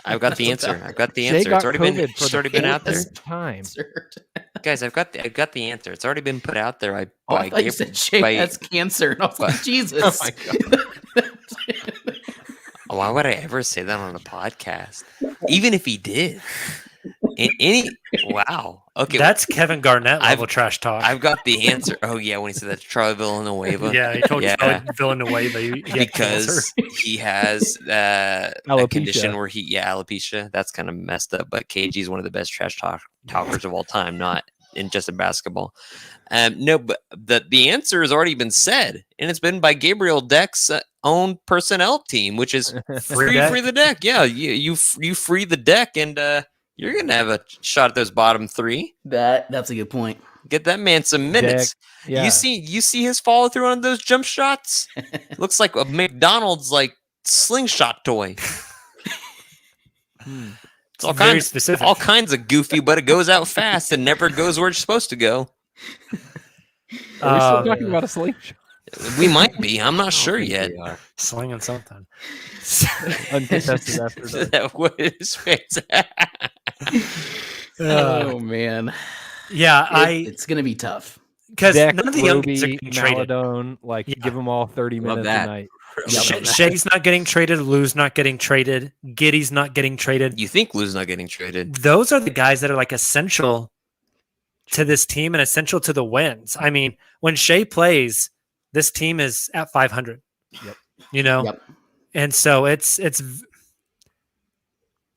I've got the answer. I've got the Shea answer. got It's already been. COVID for It's the already been out there, fourth time. guys. I've got the answer. It's already been put out there. Oh, I thought you said Shea by- has cancer. And I was like, Jesus. my Why would I ever say that on a podcast? Even if he did. Wow. Okay. That's Kevin Garnett level I've- trash talk. I've got the answer. Oh yeah, when he said that to Charlie Villanueva. yeah, he told Yeah. Charlie Villanueva he had cancer. Because he has a Alopecia. condition where alopecia. That's kind of messed up. But KG is one of the best trash talkers of all time, not in just in basketball. No, but the answer has already been said, and it's been by Gabriel Deck's own personnel team, which is free deck. the deck. Yeah, you free the deck, and you're gonna have a shot at those bottom 3. That's a good point. Get that man some minutes. Yeah. You see his follow through on those jump shots? Looks like a McDonald's like slingshot toy. It's all Very kinds, specific. all kinds of goofy, but it goes out fast and never goes where it's supposed to go. Are we still Um, talking about a slingshot? We might be. I'm not sure yet. slinging something. Uncontested after Is dark. that what his face? Oh, man. Yeah, It's going to be tough. because Deck, none of the young guys are Ruby, getting traded. Maladone, like Yeah. give them all 30 Love minutes that. a night. Shea's not getting traded. Lou's not getting traded. Giddy's not getting traded. You think Lou's not getting traded? Those are the guys that are like essential to this team and essential to the wins. I mean, when Shea plays, this team is at 500. Yep. You know, Yep. and so it's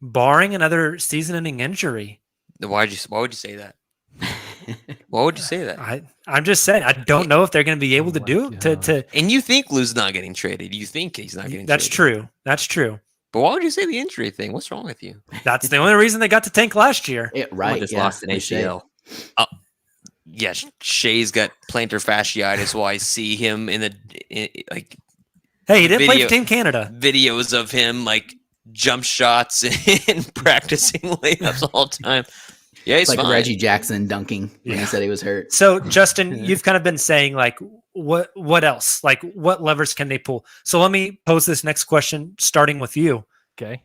barring another season-ending injury. Why would you say that? Why would you say that? I'm just saying I don't know if they're going to be able to do to. And you think Lou's not getting traded? You think he's not getting? That's traded. true. That's true. But why would you say the injury thing? What's wrong with you? That's the only reason they got to tank last year. Right. Just lost an ACL. Yeah, Shea's got plantar fasciitis. While I see him like. Hey, he didn't play Video- for Team Canada. Videos of him like jump shots and practicing layups all the time. Yeah, he's It's like fine. Reggie Jackson dunking when he Yeah. said he was hurt. So, Justin, you've kind of been saying like, what else? Like, what levers can they pull? So, let me pose this next question, starting with you. Okay.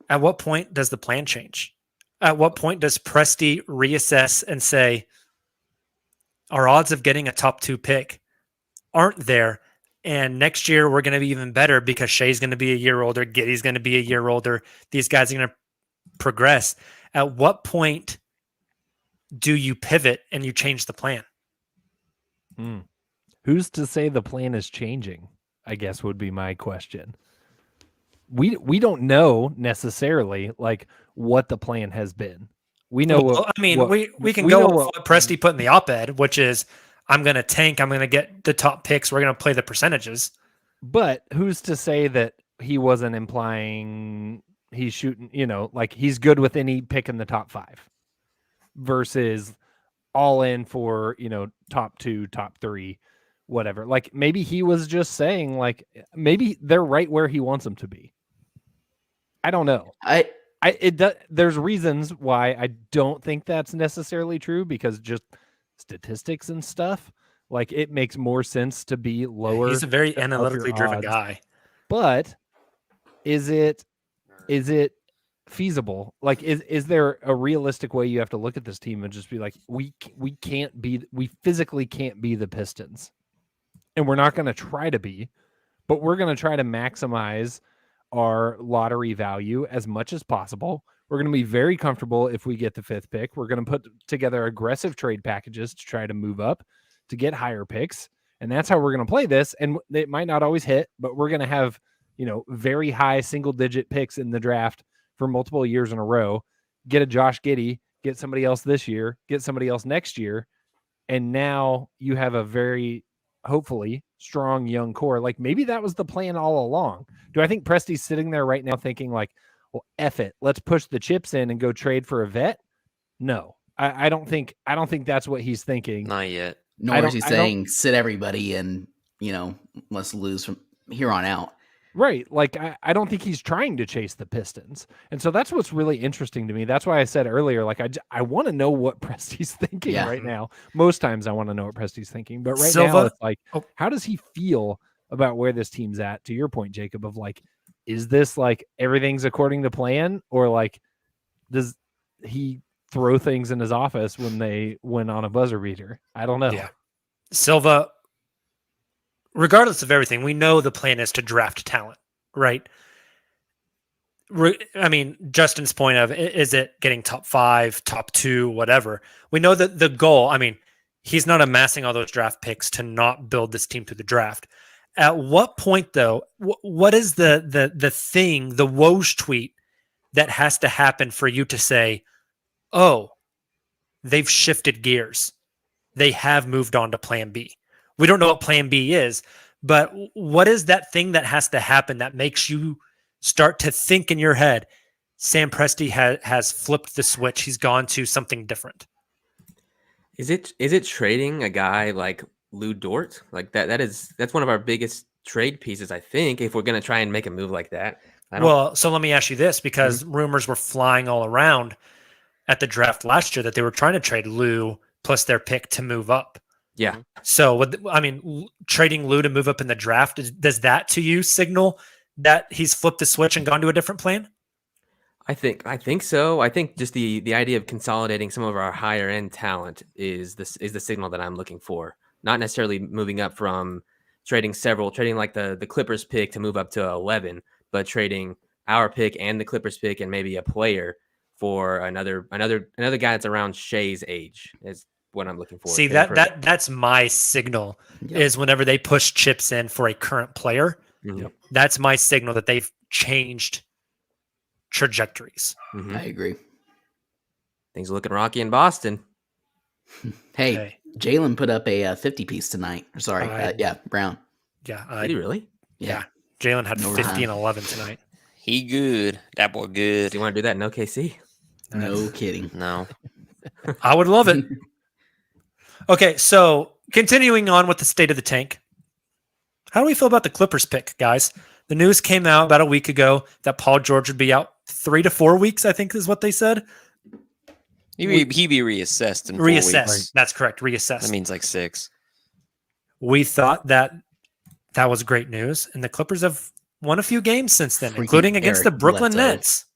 At what point does the plan change? At what point does Presti reassess and say, our odds of getting a top 2 pick aren't there, and next year we're going to be even better because Shea's going to be a year older, Giddy's going to be a year older, these guys are going to progress. At what point do you pivot and you change the plan? Who's to say the plan is changing? I guess would be my question. We don't know necessarily like what the plan has been. We know. Well, I mean, we can go with what Presti put in the op-ed, which is I'm going to tank. I'm going to get the top picks. We're going to play the percentages. But who's to say that he wasn't implying he's shooting, like he's good with any pick in the top 5 versus all in for, top 2, top 3, whatever. Like maybe he was just saying like, maybe they're right where he wants them to be. I don't know. There's reasons why I don't think that's necessarily true because just statistics and stuff, like it makes more sense to be lower. He's a very of analytically your driven odds. guy. But is it feasible? Like, is there a realistic way you have to look at this team and just be like, we physically can't be the Pistons, and we're not going to try to be, but we're going to try to maximize our lottery value as much as possible. We're going to be very comfortable if we get the 5th pick. We're going to put together aggressive trade packages to try to move up to get higher picks. And that's how we're going to play this. And it might not always hit, but we're going to have, very high single-digit picks in the draft for multiple years in a row. Get a Josh Giddy, get somebody else this year, get somebody else next year. And now you have a very, hopefully, strong young core. Like maybe that was the plan all along. Do I think Presti's sitting there right now thinking like, well, F it, let's push the chips in and go trade for a vet? No, I don't think that's what he's thinking. Not yet. Nor is he saying sit everybody and, let's lose from here on out. Right. Like, I don't think he's trying to chase the Pistons. And so that's what's really interesting to me. That's why I said earlier, like, I want to know what Presti's thinking right now. Most times I want to know what Presti's thinking. But right now it's like, how does he feel about where this team's at? To your point, Jacob, of like, is this like everything's according to plan? Or like, does he throw things in his office when they win on a buzzer beater? I don't know. Yeah. Silva, regardless of everything, we know the plan is to draft talent, right? I mean, Justin's point of, is it getting top 5, top 2, whatever? We know that the goal, I mean, he's not amassing all those draft picks to not build this team through the draft. At what point, though, what is the thing, the Woj tweet that has to happen for you to say, oh, they've shifted gears. They have moved on to plan B. We don't know what plan B is, but what is that thing that has to happen that makes you start to think in your head, Sam Presti has flipped the switch. He's gone to something different. Is it trading a guy like Lou Dort? Like that's one of our biggest trade pieces, I think, if we're going to try and make a move like that. Well, so let me ask you this, because rumors were flying all around at the draft last year that they were trying to trade Lou plus their pick to move up. Yeah. So, trading Lou to move up in the draft, does that to you signal that he's flipped the switch and gone to a different plan? I think so. I think just the idea of consolidating some of our higher end talent is the signal that I'm looking for. Not necessarily moving up from trading like the Clippers pick to move up to 11, but trading our pick and the Clippers pick and maybe a player for another guy that's around Shea's age is what I'm looking for. See, that's my signal is whenever they push chips in for a current player, that's my signal that they've changed trajectories. I agree. Things are looking rocky in Boston. Hey, Jalen put up a 50 piece tonight. Sorry. Brown. Yeah. Did he really? Yeah. Jalen had 50 and 11 tonight. He good. That boy good. Do you want to do that in OKC? No kidding. No. I would love it. Okay, so continuing on with the state of the tank. How do we feel about the Clippers pick, guys? The news came out about a week ago that Paul George would be out 3 to 4 weeks, I think is what they said. He be reassessed in 4 weeks. That's correct. Reassessed. That means like 6. We thought that was great news, and the Clippers have won a few games since then, including against the Brooklyn Nets.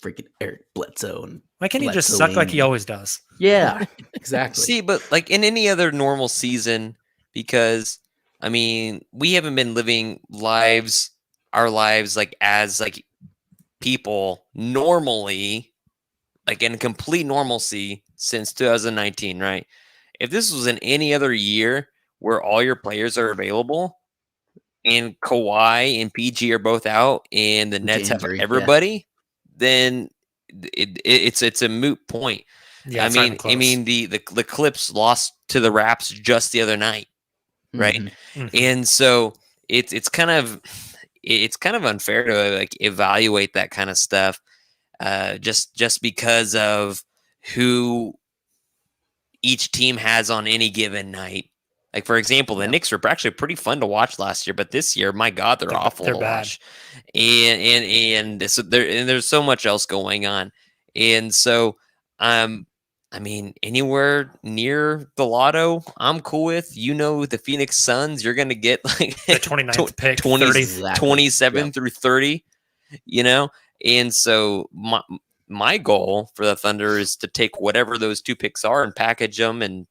Freaking Eric Bledsoe. And why can't he just suck like he always does? Yeah, exactly. See, but like in any other normal season, because I mean, we haven't been living our lives like as like people normally, like in complete normalcy since 2019, right? If this was in any other year where all your players are available and Kawhi and PG are both out and the Nets have everybody, then it's a moot point. Yeah, I mean the Clips lost to the Raps just the other night, right? Mm-hmm. And so it's kind of unfair to like evaluate that kind of stuff just because of who each team has on any given night. Like, for example, the Knicks were actually pretty fun to watch last year, but this year, my God, they're awful to watch. And so there's so much else going on. And so, I mean, anywhere near the lotto, I'm cool with. You know, the Phoenix Suns, you're going to get like the 29th pick, 27 through 30, you know? And so my goal for the Thunder is to take whatever those 2 picks are and package them and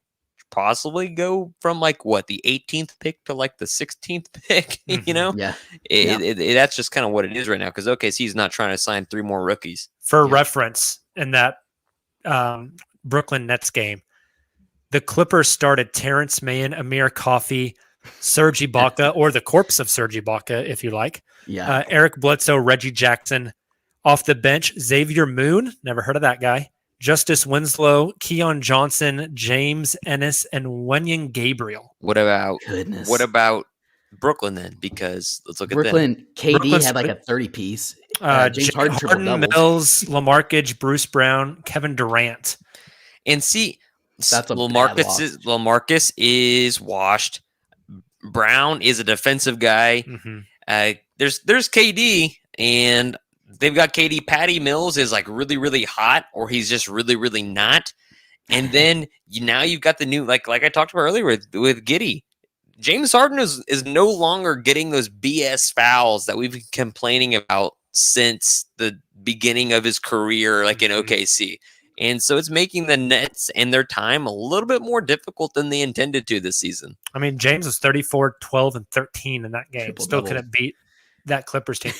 possibly go from like the 18th pick to like the 16th pick, you know? That's just kind of what it is right now, because OKC's not trying to sign 3 more rookies. For reference, in that Brooklyn Nets game, the Clippers started Terrence Mann, Amir Coffey, Serge Ibaka, or the corpse of Serge Ibaka, if you like. Eric Bledsoe, Reggie Jackson. Off the bench, Xavier Moon, never heard of that guy. Justice Winslow, Keon Johnson, James Ennis, and Wenyen Gabriel. What about Brooklyn then? Because let's look at Brooklyn. KD had like a 30 piece. James Harden triple doubles. Mills, LaMarcus, Bruce Brown, Kevin Durant. And see, that's a LaMarcus is washed. Brown is a defensive guy. There's KD, and they've got KD. Patty Mills is like really, really hot, or he's just really, really not. And then now you've got the new, like I talked about earlier with Giddy. James Harden is no longer getting those BS fouls that we've been complaining about since the beginning of his career, like in OKC. And so it's making the Nets and their time a little bit more difficult than they intended to this season. I mean, James was 34, 12, and 13 in that game. Still couldn't beat that Clippers team.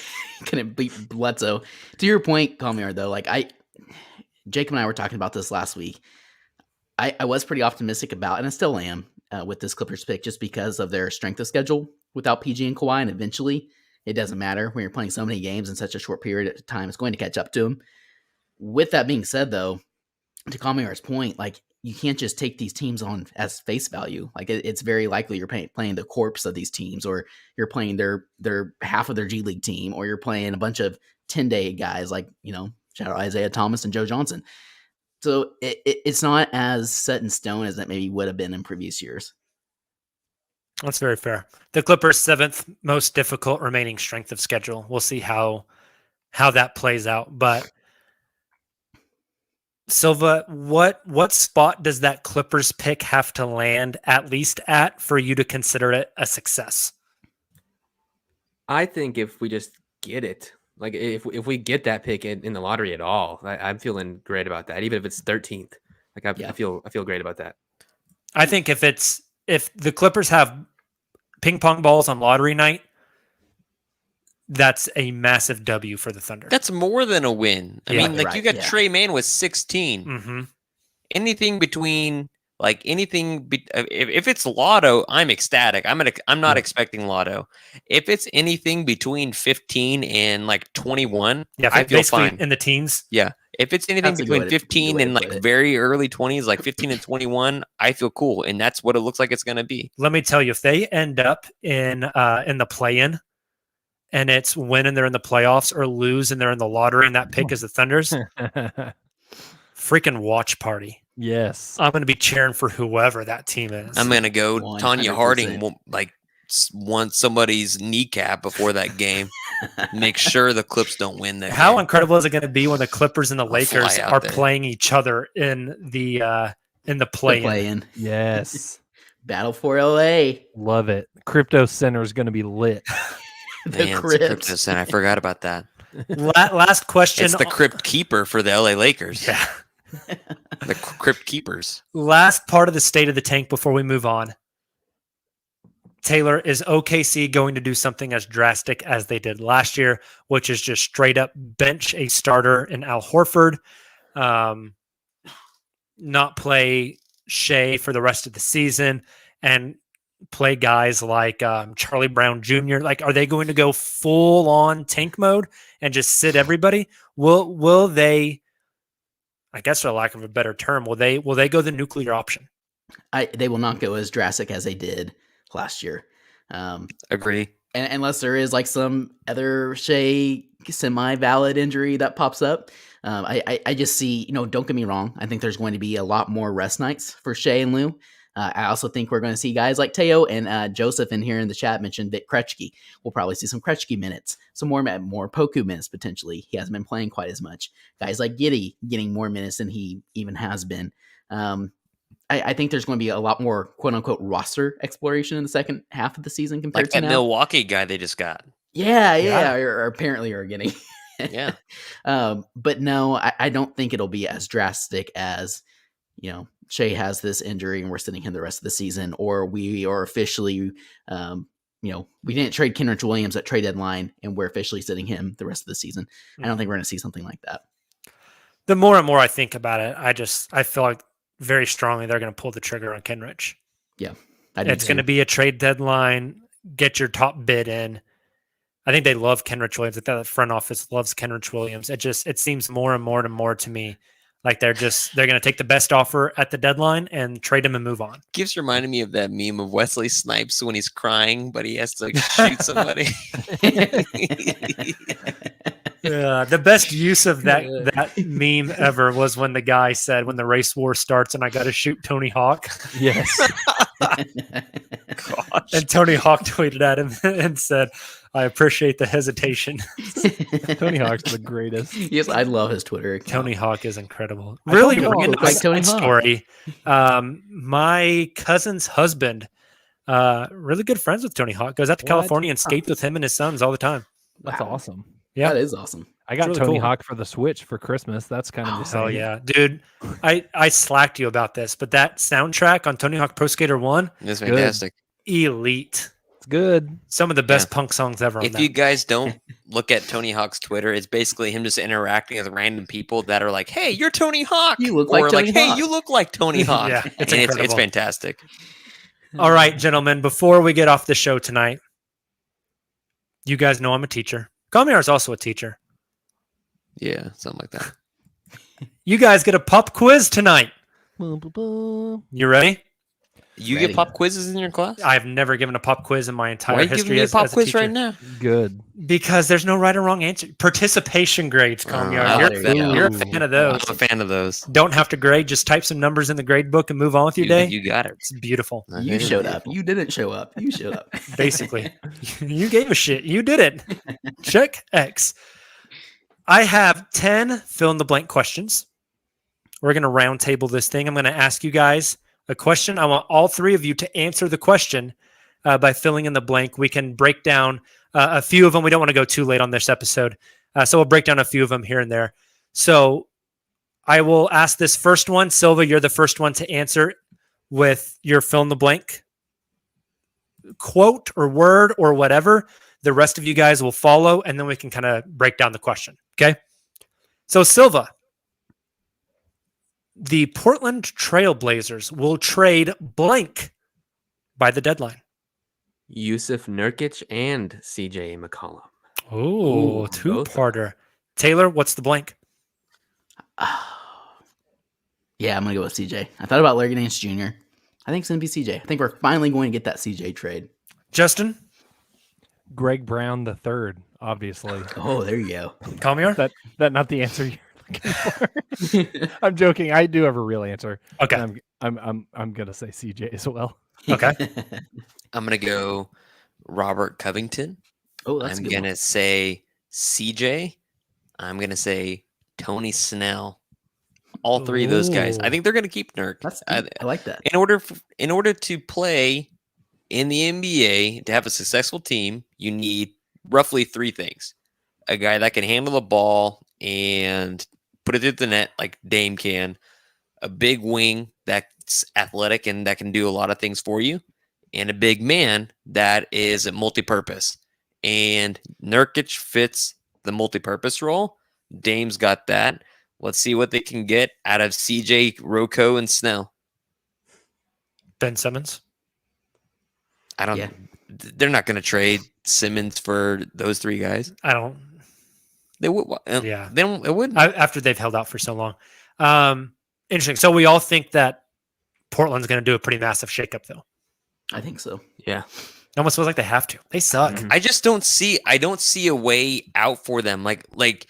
Couldn't beat Bledsoe. To your point, Calmier, though, like Jake and I were talking about this last week. I was pretty optimistic about, and I still am, with this Clippers pick, just because of their strength of schedule without PG and Kawhi, and eventually it doesn't matter when you're playing so many games in such a short period of time. It's going to catch up to them. With that being said, though, to Calmier's point, like, you can't just take these teams on as face value. Like, it's very likely you're playing the corpse of these teams, or you're playing their half of their G League team, or you're playing a bunch of 10-day guys like, shout out Isaiah Thomas and Joe Johnson. So it's not as set in stone as it maybe would have been in previous years. That's very fair. The Clippers' 7th most difficult remaining strength of schedule. We'll see how that plays out. But Silva, what spot does that Clippers pick have to land at least at for you to consider it a success? I think if we just get it, like if we get that pick in the lottery at all, I'm feeling great about that. Even if it's 13th, like I feel great about that. I think if the Clippers have ping pong balls on lottery night, that's a massive W for the Thunder. That's more than a win. I Yeah. mean, like Right, you got yeah. Trey Mann with 16. Mm-hmm. Anything between if it's Lotto, I'm ecstatic. I'm not expecting Lotto. If it's anything between 15 and like 21, Yeah, I feel basically fine. in the teens. Yeah. If it's anything That's a good between way to- good 15 way to and put like it. very early 20s, like 15 and 21, I feel cool. And that's what it looks like it's going to be. Let me tell you, if they end up in the play-in and it's win and they're in the playoffs, or lose and they're in the lottery and that pick is the Thunder's, freaking watch party. Yes. I'm going to be cheering for whoever that team is. I'm going to go 100%. Tanya Harding want somebody's kneecap before that game. Make sure the Clips don't win that How game. incredible is it going to be when the Clippers and the I'll fly Lakers out are there. playing each other in the The play-in? play-in. Yes. Battle for LA. Love it. Crypto Center is going to be lit. The Man, it's Crips. Crypto Center. I forgot about that. Last question. It's the Crypt Keeper for the LA Lakers. Yeah. The Crypt Keepers. Last part of the state of the tank before we move on. Taylor, is OKC going to do something as drastic as they did last year, which is just straight up bench a starter in Al Horford, not play Shea for the rest of the season, and play guys like Charlie Brown Jr.? Like, are they going to go full on tank mode and just sit everybody? Will they? I guess, for lack of a better term, will they go the nuclear option? They will not go as drastic as they did last year. Agree. And unless there is like some other Shea semi-valid injury that pops up. I just see, don't get me wrong. I think there's going to be a lot more rest nights for Shea and Lou. I also think we're going to see guys like Teo and Joseph in here in the chat mentioned Vic Krejci. We'll probably see some Krejci minutes, some more Poku minutes potentially. He hasn't been playing quite as much. Guys like Giddy getting more minutes than he even has been. I think there's going to be a lot more quote unquote roster exploration in the second half of the season compared Like to that now. Milwaukee guy they just got. Yeah. Or apparently are getting. Yeah. But no, I don't think it'll be as drastic as, Shea has this injury and we're sitting him the rest of the season, or we are officially, we didn't trade Kenrich Williams at trade deadline and we're officially sitting him the rest of the season. I don't think we're going to see something like that. The more and more I think about it, I feel like very strongly they're going to pull the trigger on Kenrich. Yeah. It's going to be a trade deadline. Get your top bid in. I think they love Kenrich Williams. I think the front office loves Kenrich Williams. It seems more and more to me like they're going to take the best offer at the deadline and trade him and move on. Keeps reminding me of that meme of Wesley Snipes when he's crying, but he has to shoot somebody. The best use of that meme ever was when the guy said, when the race war starts and I got to shoot Tony Hawk. Yes. Gosh. And Tony Hawk tweeted at him and said, I appreciate the hesitation. Tony Hawk's the greatest. Yes, I love his Twitter account. Tony Hawk is incredible. I Really told you random all, like Tony side Hawk. story. My cousin's husband, really good friends with Tony Hawk, goes out to What? California and skates with him and his sons all the time. That's Wow. awesome. Yeah. That is awesome. I got really Tony cool. Hawk for the Switch for Christmas. That's kind of the same. Oh yeah, dude. I slacked you about this, but that soundtrack on Tony Hawk Pro Skater 1, It's fantastic. elite. It's good. Some of the best punk songs ever on If that. you guys don't look at Tony Hawk's Twitter, it's basically him just interacting with random people that are like, "Hey, you're Tony Hawk." You look or like Tony "Hey, Hawk." you look like Tony Hawk." Yeah, and it's it's incredible. fantastic. All right, gentlemen, before we get off the show tonight, you guys know I'm a teacher. Kamiar is also a teacher. Yeah, something like that. You guys get a pop quiz tonight. Boom, boom, boom. You ready? You Ready. get pop quizzes in your class? I've never given a pop quiz in my entire Why are you history giving me a as pop a quiz teacher. right now? Good. Because there's no right or wrong answer. Participation grades, Kamiar. I you're, like that. you're a fan of I'm those. a fan of those. Don't have to grade. Just type some numbers in the grade book and move on with your day. You got it. It's beautiful. You showed up. You didn't show up. You showed up. Basically. You gave a shit. You did it. Check X. I have 10 fill in the blank questions. We're going to round table this thing. I'm going to ask you guys a question. I want all three of you to answer the question by filling in the blank. We can break down a few of them. We don't want to go too late on this episode. So we'll break down a few of them here and there. So I will ask this first one. Silva, you're the first one to answer with your fill in the blank quote or word or whatever The rest of you guys will follow, and then we can kind of break down the question. Okay. So Silva, the Portland Trailblazers will trade blank by the deadline. Yusuf Nurkic and CJ McCollum. Oh, Ooh, two-parter. Taylor, what's the blank? Yeah, I'm gonna go with CJ. I thought about Larry Nance Jr. I think it's gonna be CJ. I think we're finally going to get that CJ trade. Justin? Greg Brown the third, obviously. Oh, there you go. Kamiar? That not the answer you're looking for. I'm joking. I do have a real answer. Okay. And I'm gonna say CJ as well. Okay. I'm gonna go Robert Covington. Oh, that's I'm a good gonna one. say CJ. I'm gonna say Tony Snell. All three of those guys. I Ooh. think they're gonna keep Nurk. That's I like that. In order to play in the NBA, to have a successful team, you need roughly three things: a guy that can handle the ball and put it through the net like Dame can, a big wing that's athletic and that can do a lot of things for you, and a big man that is a multi-purpose. And Nurkic fits the multi-purpose role. Dame's got that. Let's see what they can get out of CJ, Rocco, and Snell. Ben Simmons? I don't. Yeah. They're not going to trade Simmons for those three guys. I don't. They would. Yeah. They don't. It wouldn't. After they've held out for so long. Interesting. So we all think that Portland's going to do a pretty massive shakeup, though. I think so. Yeah. It almost feels like they have to. They suck. Mhm. I just don't see. I don't see a way out for them. Like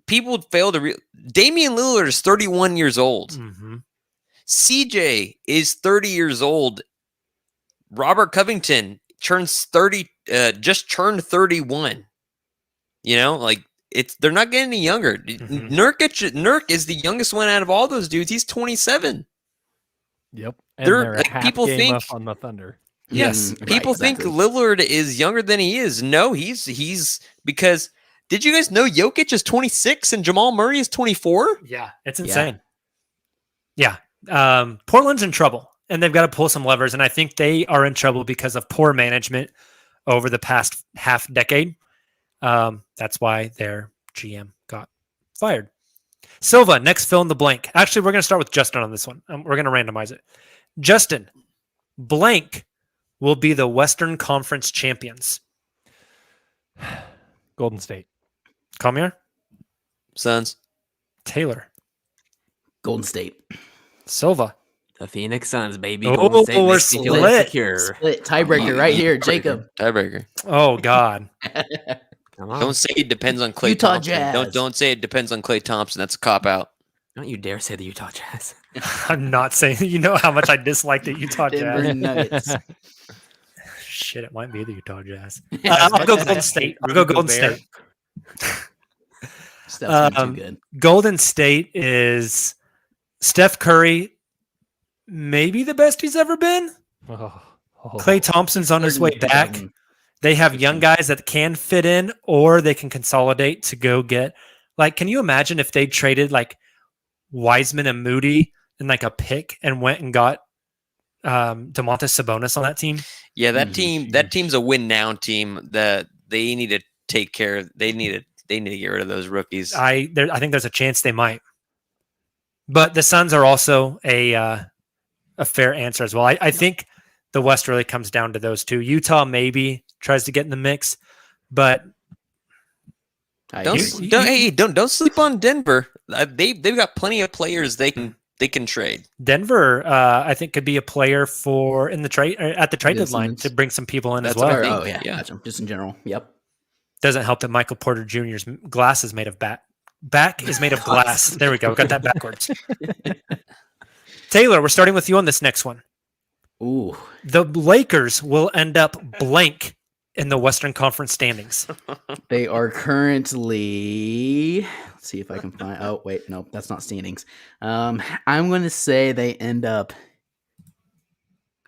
people fail to. Damian Lillard is 31 years old. Mm-hmm. CJ is 30 years old. Robert Covington turns 30. Just turned 31. You know, like they're not getting any younger. Mhm. Nurk is the youngest one out of all those dudes. He's 27. Yep. And They're- they're like, half people game think- up on the Thunder. Yes, Right, people exactly. think Lillard is younger than he is. No, he's because did you guys know Jokic is 26 and Jamal Murray is 24? Yeah, it's insane. Yeah. Portland's in trouble, and they've got to pull some levers, and I think they are in trouble because of poor management over the past half decade. That's why their GM got fired. Silva, next fill in the blank. Actually, we're going to start with Justin on this one. We're going to randomize it. Justin, blank will be the Western Conference champions. Golden State. Come here. Sons. Taylor. Golden State. Silva. The Phoenix Suns, baby. Oh, Golden State we're makes me feel split. insecure. Split tiebreaker right here, Jacob. Tiebreaker. Oh, God. Come on. Don't say it depends on Klay Utah Thompson. Jazz. Don't say it depends on Klay Thompson. That's a cop out. Don't you dare say the Utah Jazz. I'm not saying, you know how much I dislike the Utah Denver Jazz. Nuggets. Shit, it might be the Utah Jazz. I'll go Golden State. I'll go Golden Gobert. State. Steph's too good. Golden State is Steph Curry, maybe the best he's ever been. Oh. Klay Thompson's on his way back. 2000. They have young guys that can fit in, or they can consolidate to go get. Like, can you imagine if they traded like Wiseman and Moody and like a pick and went and got Domantas Sabonis on that team? Yeah, that Mhm. team's a win now team. That they need to take care. They need to get rid of those rookies. I think there's a chance they might. But the Suns are also a fair answer as well. I think the West really comes down to those two. Utah maybe tries to get in the mix, but I Don't agree. don't sleep on Denver. They've got plenty of players they can trade. Denver, I think, could be a player for in the trade at the trade Yes, deadline Simmons. to bring some people in That's as well. what I Or- think. oh yeah, Yeah. gotcha. Just in general. Yep. Doesn't help that Michael Porter Jr.'s glass is made of back is made of glass. There we go. Got that backwards. Taylor, we're starting with you on this next one. Ooh. The Lakers will end up blank in the Western Conference standings. They are currently. Let's see if I can find. Oh wait, no, that's not standings. I'm going to say they end up.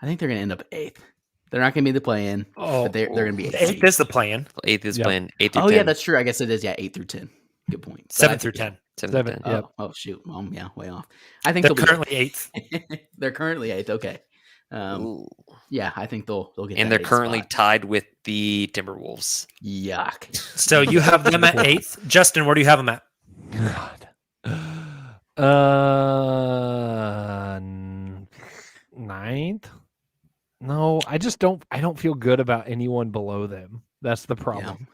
I think they're going to end up 8th. They're not going to be the play-in, Oh, but they're going to be 8th. eighth is the plan. 8th is Yep. playing 8 through Oh 10. yeah, that's true. I guess it is. Yeah, 8 through 10. Good point. So 7 I through think- 10. 7 7, through 10. Yep. Oh shoot. Yeah, way off. I think They're they'll be currently 8th. They're currently 8th. Okay. Ooh. Yeah, I think they'll get. And that they're eighth currently spot. tied with the Timberwolves. Yuck. So you have them at 8th. Justin, where do you have them at? God. Ninth? No, I don't feel good about anyone below them. That's the problem.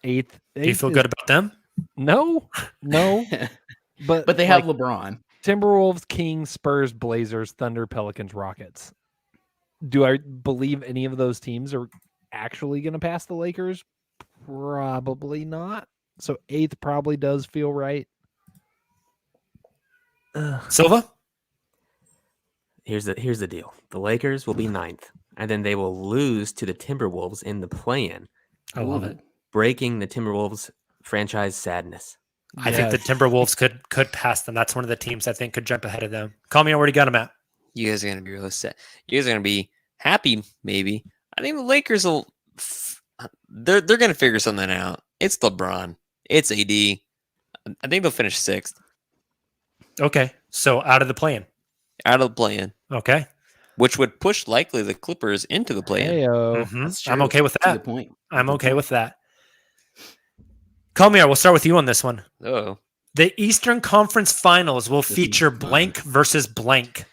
Eighth. Do you feel good about them? No. But they have LeBron. Timberwolves, Kings, Spurs, Blazers, Thunder, Pelicans, Rockets. Do I believe any of those teams are actually going to pass the Lakers? Probably not. So 8th probably does feel right. Silva? Here's the deal. The Lakers will be 9th, and then they will lose to the Timberwolves in the play-in, I love it. breaking the Timberwolves franchise sadness. I think the Timberwolves could pass them. That's one of the teams I think could jump ahead of them. Call me on where you got them at. You guys are going to be really sad. You guys are going to be happy, maybe. I think the Lakers will. They're going to figure something out. It's LeBron. It's AD. I think they'll finish 6th. Okay, so out of the play-in. Out of the play-in. Okay. Which would push likely the Clippers into the play-in. Heyo. Mhm. I'm okay with That's a that. good point. I'm okay with that. Calmier, we'll start with you on this one. Oh. The Eastern Conference Finals will The feature Eastern blank versus blank.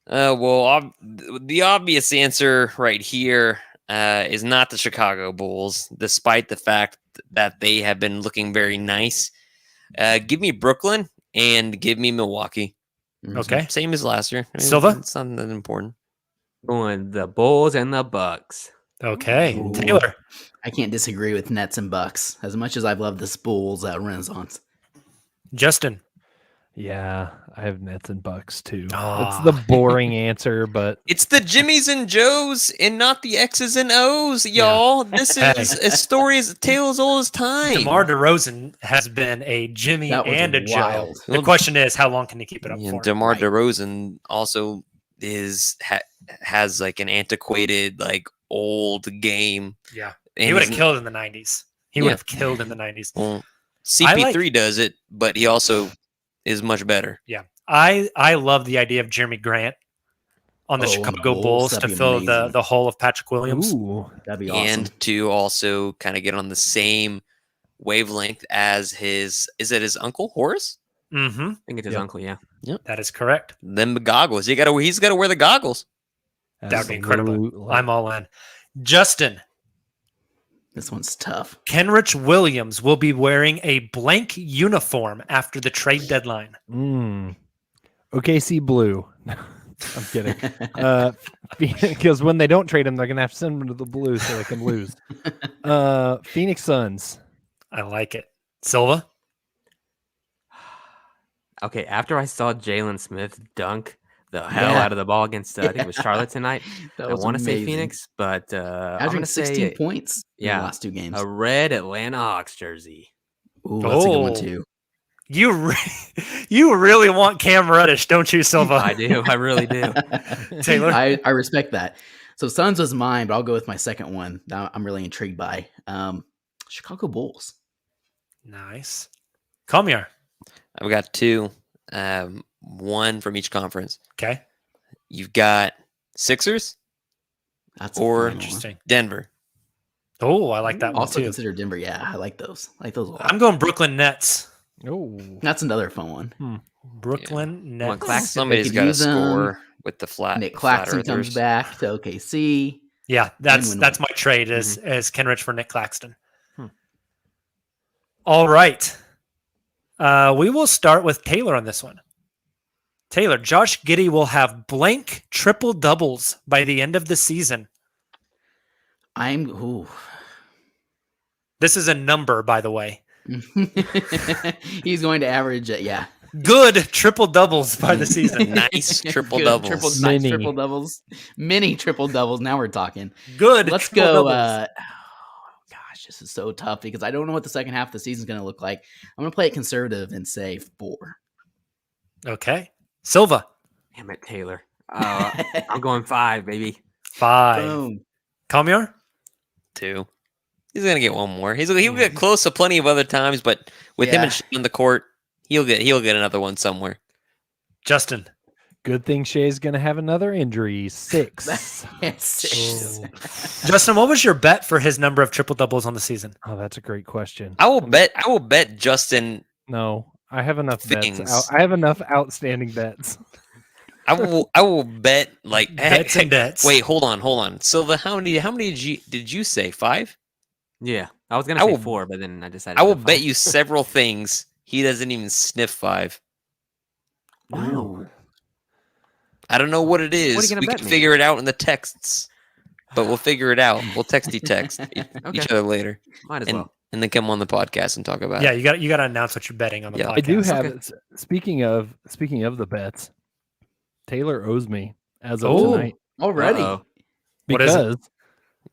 Well, the obvious answer right here is not the Chicago Bulls, despite the fact that they have been looking very nice. Give me Brooklyn and give me Milwaukee. Okay. Same as last year. Silva? It's not that important. Going the Bulls and the Bucks. Okay. Ooh. Taylor. I can't disagree with Nets and Bucks as much as I've loved this Bulls renaissance. Justin. Yeah, I have Nets and Bucks too. Ah. It's the boring answer, but It's the Jimmies and Joes and not the X's and O's, y'all. This is a story as tale as old as time. DeMar DeRozan has been a Jimmy That was and a Joe. wild. The question is, how long can he keep it up Yeah, for? DeMar Right. DeRozan also has like an antiquated, like old game. Yeah. And He would have he's- killed in the 90s. He would have killed in the 90s. Well, CP3 does it, but he also is much better. Yeah. I love the idea of Jeremy Grant on the Oh, Chicago Bulls, Bulls to that'd be fill the amazing. hole of Patrick Williams. ooh, That'd be awesome. And to also kind of get on the same wavelength as his uncle Horace? Mm-hmm. I think it's his Yep. uncle, yeah. That is correct. Then the goggles. He's got to wear the goggles. That would be incredible. absolutely. I'm all in. Justin, This one's tough. Kenrich Williams will be wearing a blank uniform after the trade deadline. OKC Blue. I'm kidding. Because when they don't trade him, they're gonna have to send him to the Blues so they can lose. Phoenix Suns. I like it. Silva? Okay, after I saw Jalen Smith dunk the hell Yeah. out of the ball against, I think it was Charlotte tonight. That I was want to say amazing. Phoenix, but I'm Averaging going to 16 say points in yeah, the last two games. a red Atlanta Hawks jersey. Ooh, that's a good one Oh. too. You really want Cam Reddish, don't you, Silva? I do. I really do. Taylor? I respect that. So Suns was mine, but I'll go with my second one. Now I'm really intrigued by Chicago Bulls. Nice. Come here. I've got two, one from each conference. Okay. You've got Sixers, That's Or a fun one. Interesting. Denver. Oh, I like that one Also too. consider Denver. Yeah, I like those. I like those a lot. I'm going Brooklyn Nets. Oh, That's another fun one. Brooklyn Come on, Nets. Claxton. Somebody's could got to use 'em. score with the flat. Nick flat Claxton comes earthers. back to OKC. Yeah, that's Win-win-win. my trade as Kenrich for Nick Claxton. All right. We will start with Taylor on this one. Taylor, Josh Giddy will have blank triple doubles by the end of the season. This is a number, by the way. He's going to average, yeah. Good triple doubles by the season. Nice triple Good doubles. nice Mini. triple doubles. Mini triple doubles. Now we're talking. Good. Let's triple go. doubles. Gosh, this is so tough because I don't know what the second half of the season is going to look like. I'm going to play it conservative and say 4. Okay. Silva, Damn it, Taylor. I'm going 5, baby. 5. Boom. Kamiar? 2. He's gonna get one more. He'll get close to plenty of other times, but with him Yeah. and Shea on the court, he'll get another one somewhere. Justin? Good thing Shea's going to have another injury. 6. Justin, what was your bet for his number of triple doubles on the season? Oh, that's a great question. I will bet Justin. No, I have enough Things. bets. I have enough outstanding bets. I will bet like Bets and debts. Wait, hold on. Silva, how many did you say? 5? Yeah, I was gonna I say will- 4, but then I decided. I will to bet you several things he doesn't even sniff 5. Wow. I don't know what it is. What are you gonna We bet can me? figure it out in the texts, but we'll figure it out. We'll text each other later, Might as and well. and then come on the podcast and talk about Yeah, it. you got to announce what you're betting on the Yeah. podcast. I do have. Okay. Speaking of the bets, Taylor owes me as of Oh, tonight Already. Uh-oh. What is it? because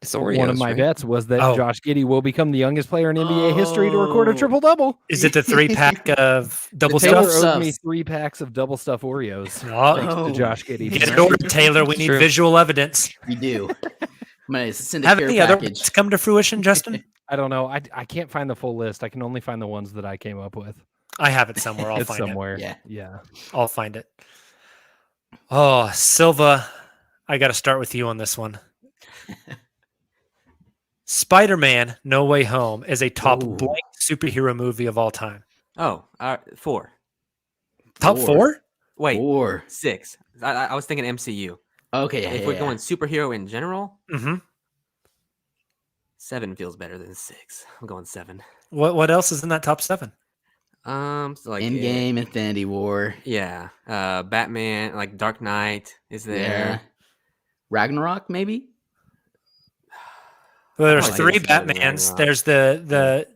It's Oreos, one of my right? bets was that Oh. Josh Giddy will become the youngest player in NBA history to record a Oh. triple double. Is it the 3-pack of double Taylor stuff? stuff. owes me 3 packs of double stuff Oreos. Oh, Thanks Oh. to Josh Giddy. get it ordered, Taylor. We need True. visual evidence. You do. I'm gonna send a Have care any other package. bets come to fruition, Justin? I don't know. I can't find the full list. I can only find the ones that I came up with. I have it somewhere. I'll It's find somewhere. Yeah. Yeah. it. I'll find it. Oh, Silva, I got to start with you on this one. Spider-Man: No Way Home is a top Ooh. blank superhero movie of all time. Oh, 4. Top 4? Wait, 4. 6. I was thinking MCU. Okay. If yeah, we're yeah. going superhero in general, Mm-hmm. 7 feels better than 6. I'm going 7. What else is in that top 7? So like Endgame, Infinity War. Yeah, Batman, like Dark Knight is Yeah. there. Ragnarok, maybe. Well, there's probably 3 think it's better than Batmans. Ragnarok. There's the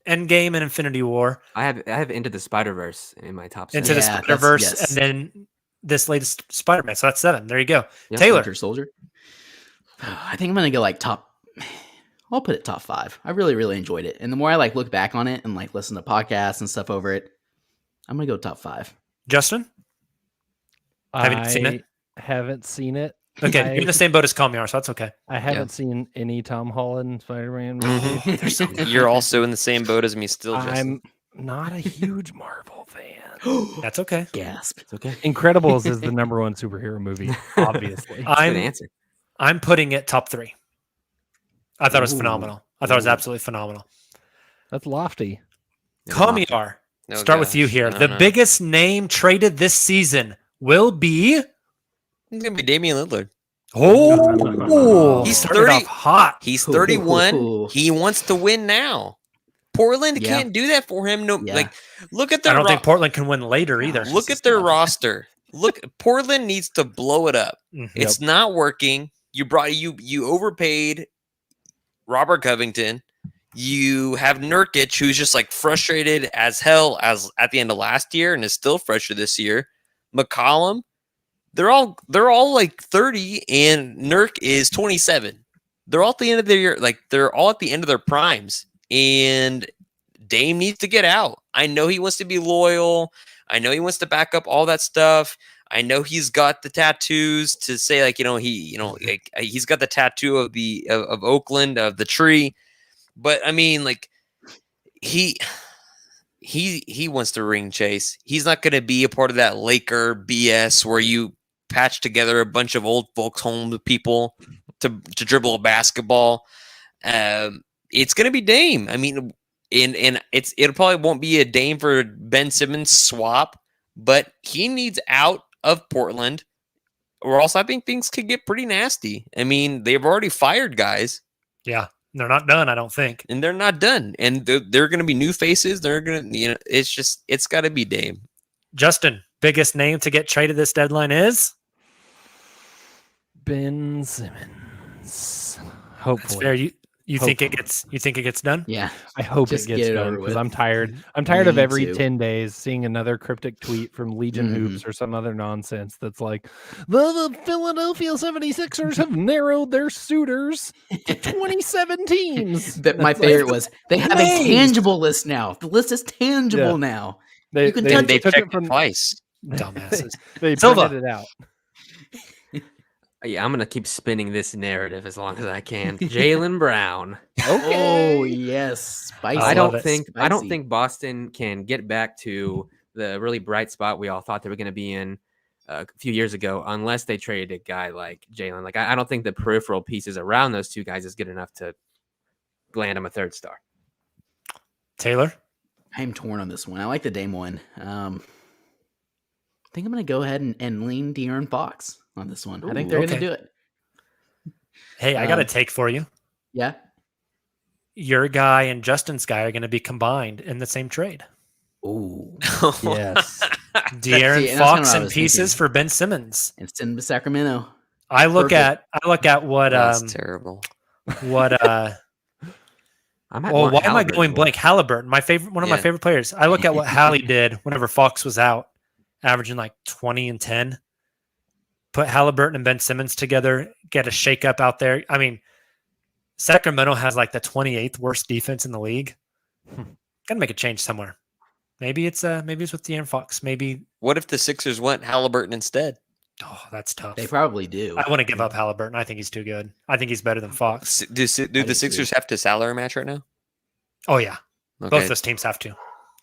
Endgame and Infinity War, I have Into the Spider-Verse in my top 7. Into the Yeah, that's- Spider-Verse, yes. and then this latest Spider-Man. So that's 7. There you go. Yeah, Taylor. Winter Soldier. I think I'm gonna go like top. I'll put it top 5. I really, really enjoyed it, and the more I like look back on it and like listen to podcasts and stuff over it, I'm gonna go top 5. Justin? Haven't seen it? Haven't seen it. Okay, I- you're in the same boat as Kamiar, so that's okay. I haven't seen any Tom Holland Spider-Man. Mm-hmm. movie. You're also in the same boat as me, still. Justin. I'm not a huge Marvel fan. That's okay. Gasp. It's okay. Incredibles is the number 1 superhero movie, obviously. Good I'm answer. I'm putting it top 3. I thought it was Ooh. phenomenal. I thought it was Ooh. absolutely phenomenal. That's lofty. Kamiar, No, start with you gosh. here. No, The no. biggest name traded this season will be. It's gonna be Damian Lillard. Oh, He's started 30 off hot. He's Ooh. 31. He wants to win now. Portland Yeah. can't do that for him. No, Yeah. like look at I their don't think Portland can win later either. Gosh. look this at their is tough. roster. Look, Portland needs to blow it up. Mhm. It's not working. You overpaid Robert Covington. You have Nurkic, who's just like frustrated as hell as at the end of last year and is still frustrated this year. McCollum, they're all like 30, and Nurk is 27. They're all at the end of their year, like they're all at the end of their primes. And Dame needs to get out. I know he wants to be loyal. I know he wants to back up all that stuff. I know he's got the tattoos to say like he's got the tattoo of of Oakland, of the tree. But I mean, like he wants to ring chase. He's not going to be a part of that Laker BS where you patch together a bunch of old folks home people to dribble a basketball. It's going to be Dame. I mean, and it probably won't be a Dame for Ben Simmons swap, but he needs out of Portland, or else I think things could get pretty nasty. I mean, they've already fired guys. Yeah, they're not done, I don't think. And they're not done. And they're going to be new faces. They're going to, it's got to be Dame. Justin, biggest name to get traded this deadline is? Ben Simmons. That's Hopefully. fair. You think it gets done? Yeah. I hope Just it gets get it done over because with. I'm tired. I'm tired of Me every too. 10 days seeing another cryptic tweet from Legion Mhm. Hoops or some other nonsense that's like, the Philadelphia 76ers have narrowed their suitors to 27 teams. But my That's like- favorite was they have a Amazed. tangible list now. The list is tangible Yeah. now. They, You can they, touch And they took checked it from twice. Dumbasses. they Silva. printed it out. Yeah, I'm gonna keep spinning this narrative as long as I can. Jaylen Brown. Oh yes, spicy. I I love don't it. think Boston can get back to the really bright spot we all thought they were going to be in. a few years ago, unless they traded a guy like Jalen. Like I don't think the peripheral pieces around those two guys is good enough to land him a 3rd star. Taylor? I'm torn on this one. I like the Dame one. I think I'm going to go ahead and lean De'Aaron Fox on this one. I think they're going to do it. Hey, I got a take for you. Yeah. Your guy and Justin's guy are going to be combined in the same trade. Ooh. Yes. De'Aaron Fox in pieces for Ben Simmons. And send him to Sacramento. I look at what That's terrible. Why am I going blank? Halliburton, one of my favorite players. I look at what Hallie did whenever Fox was out, averaging like 20 and 10. Put Halliburton and Ben Simmons together, get a shakeup out there. I mean, Sacramento has like the 28th worst defense in the league. Gotta make a change somewhere. Maybe it's with De'Aaron Fox. Maybe. What if the Sixers went Halliburton instead? Oh, that's tough. They probably do. I want to give up Halliburton. I think he's too good. I think he's better than Fox. Do the Sixers have to salary match right now? Oh yeah, Okay. both those teams have to.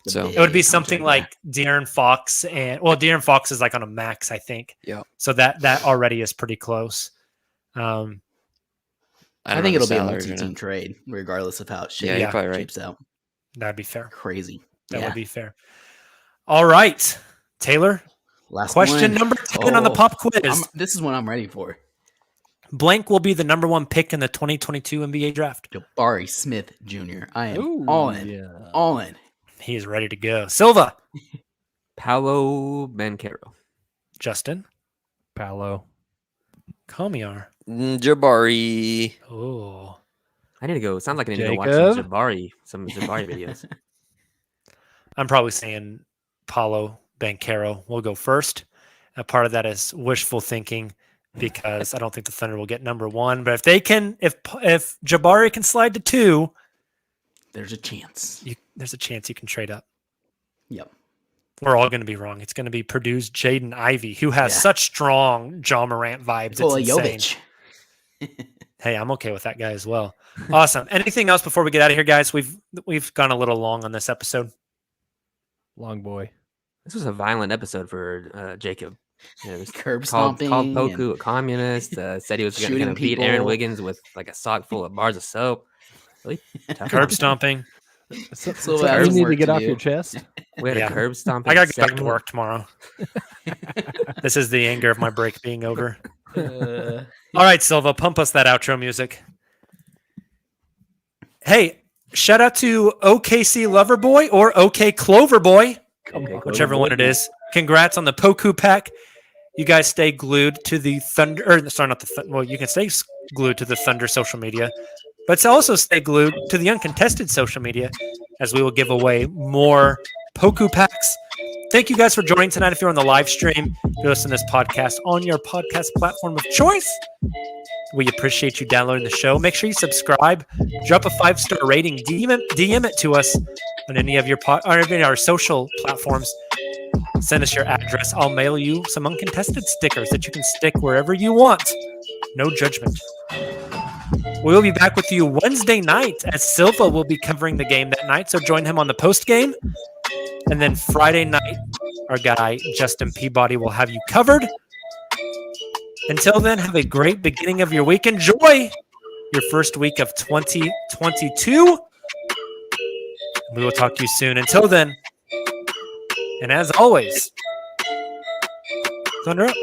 So It would be something like De'Aaron Fox De'Aaron Fox is like on a max, I think. Yeah. So that already is pretty close. I think it'll be a multi-team trade, regardless of how it shapes, you're probably right. shapes out. That'd be fair. Crazy. That would be fair. All right, Taylor. Last Question one. number 10 on the pop quiz. This is what I'm ready for. Blank will be the number 1 pick in the 2022 NBA draft. Jabari Smith Jr. I am Ooh, all in. yeah. All in. He is ready to go. Silva. Paolo Banchero. Justin. Paolo. Kamiar. Jabari. Oh. I need to go. Sounds like I need to go watch some Jabari videos. I'm probably saying Paulo Banchero will go first. A part of that is wishful thinking because I don't think the Thunder will get number 1. But if they can, if Jabari can slide to 2, there's a chance. There's a chance you can trade up. Yep. We're all going to be wrong. It's going to be Purdue's Jaden Ivey, who has such strong John Morant vibes. It's insane. Hey, I'm okay with that guy as well. Awesome. Anything else before we get out of here, guys? We've gone a little long on this episode. Long boy. This was a violent episode for Jacob. It was Curb called stomping. Poku a communist. Said he was going to beat Aaron Wiggins with like a sock full of bars of soap. Really tough. Curb stomping. So you need to get off your chest. We had a curb stomping. I got to get back to work tomorrow. This is the anger of my break being over. All right, Silva, pump us that outro music. Hey, shout out to OKC Loverboy or OK Cloverboy, whichever one it is. Congrats on the Poku pack. You guys stay glued to the Thunder. Well, you can stay glued to the Thunder social media, but also stay glued to the Uncontested social media as we will give away more Poku packs. Thank you guys for joining tonight. If you're on the live stream, you're listening to this podcast on your podcast platform of choice. We appreciate you downloading the show. Make sure you subscribe, drop a 5-star rating, DM it to us on any of our social platforms. Send us your address. I'll mail you some Uncontested stickers that you can stick wherever you want. No judgment. We will be back with you Wednesday night as Silva will be covering the game that night. So join him on the post game. And then Friday night, our guy, Justin Peabody, will have you covered. Until then, have a great beginning of your week. Enjoy your first week of 2022. We will talk to you soon. Until then, and as always, Thunder up.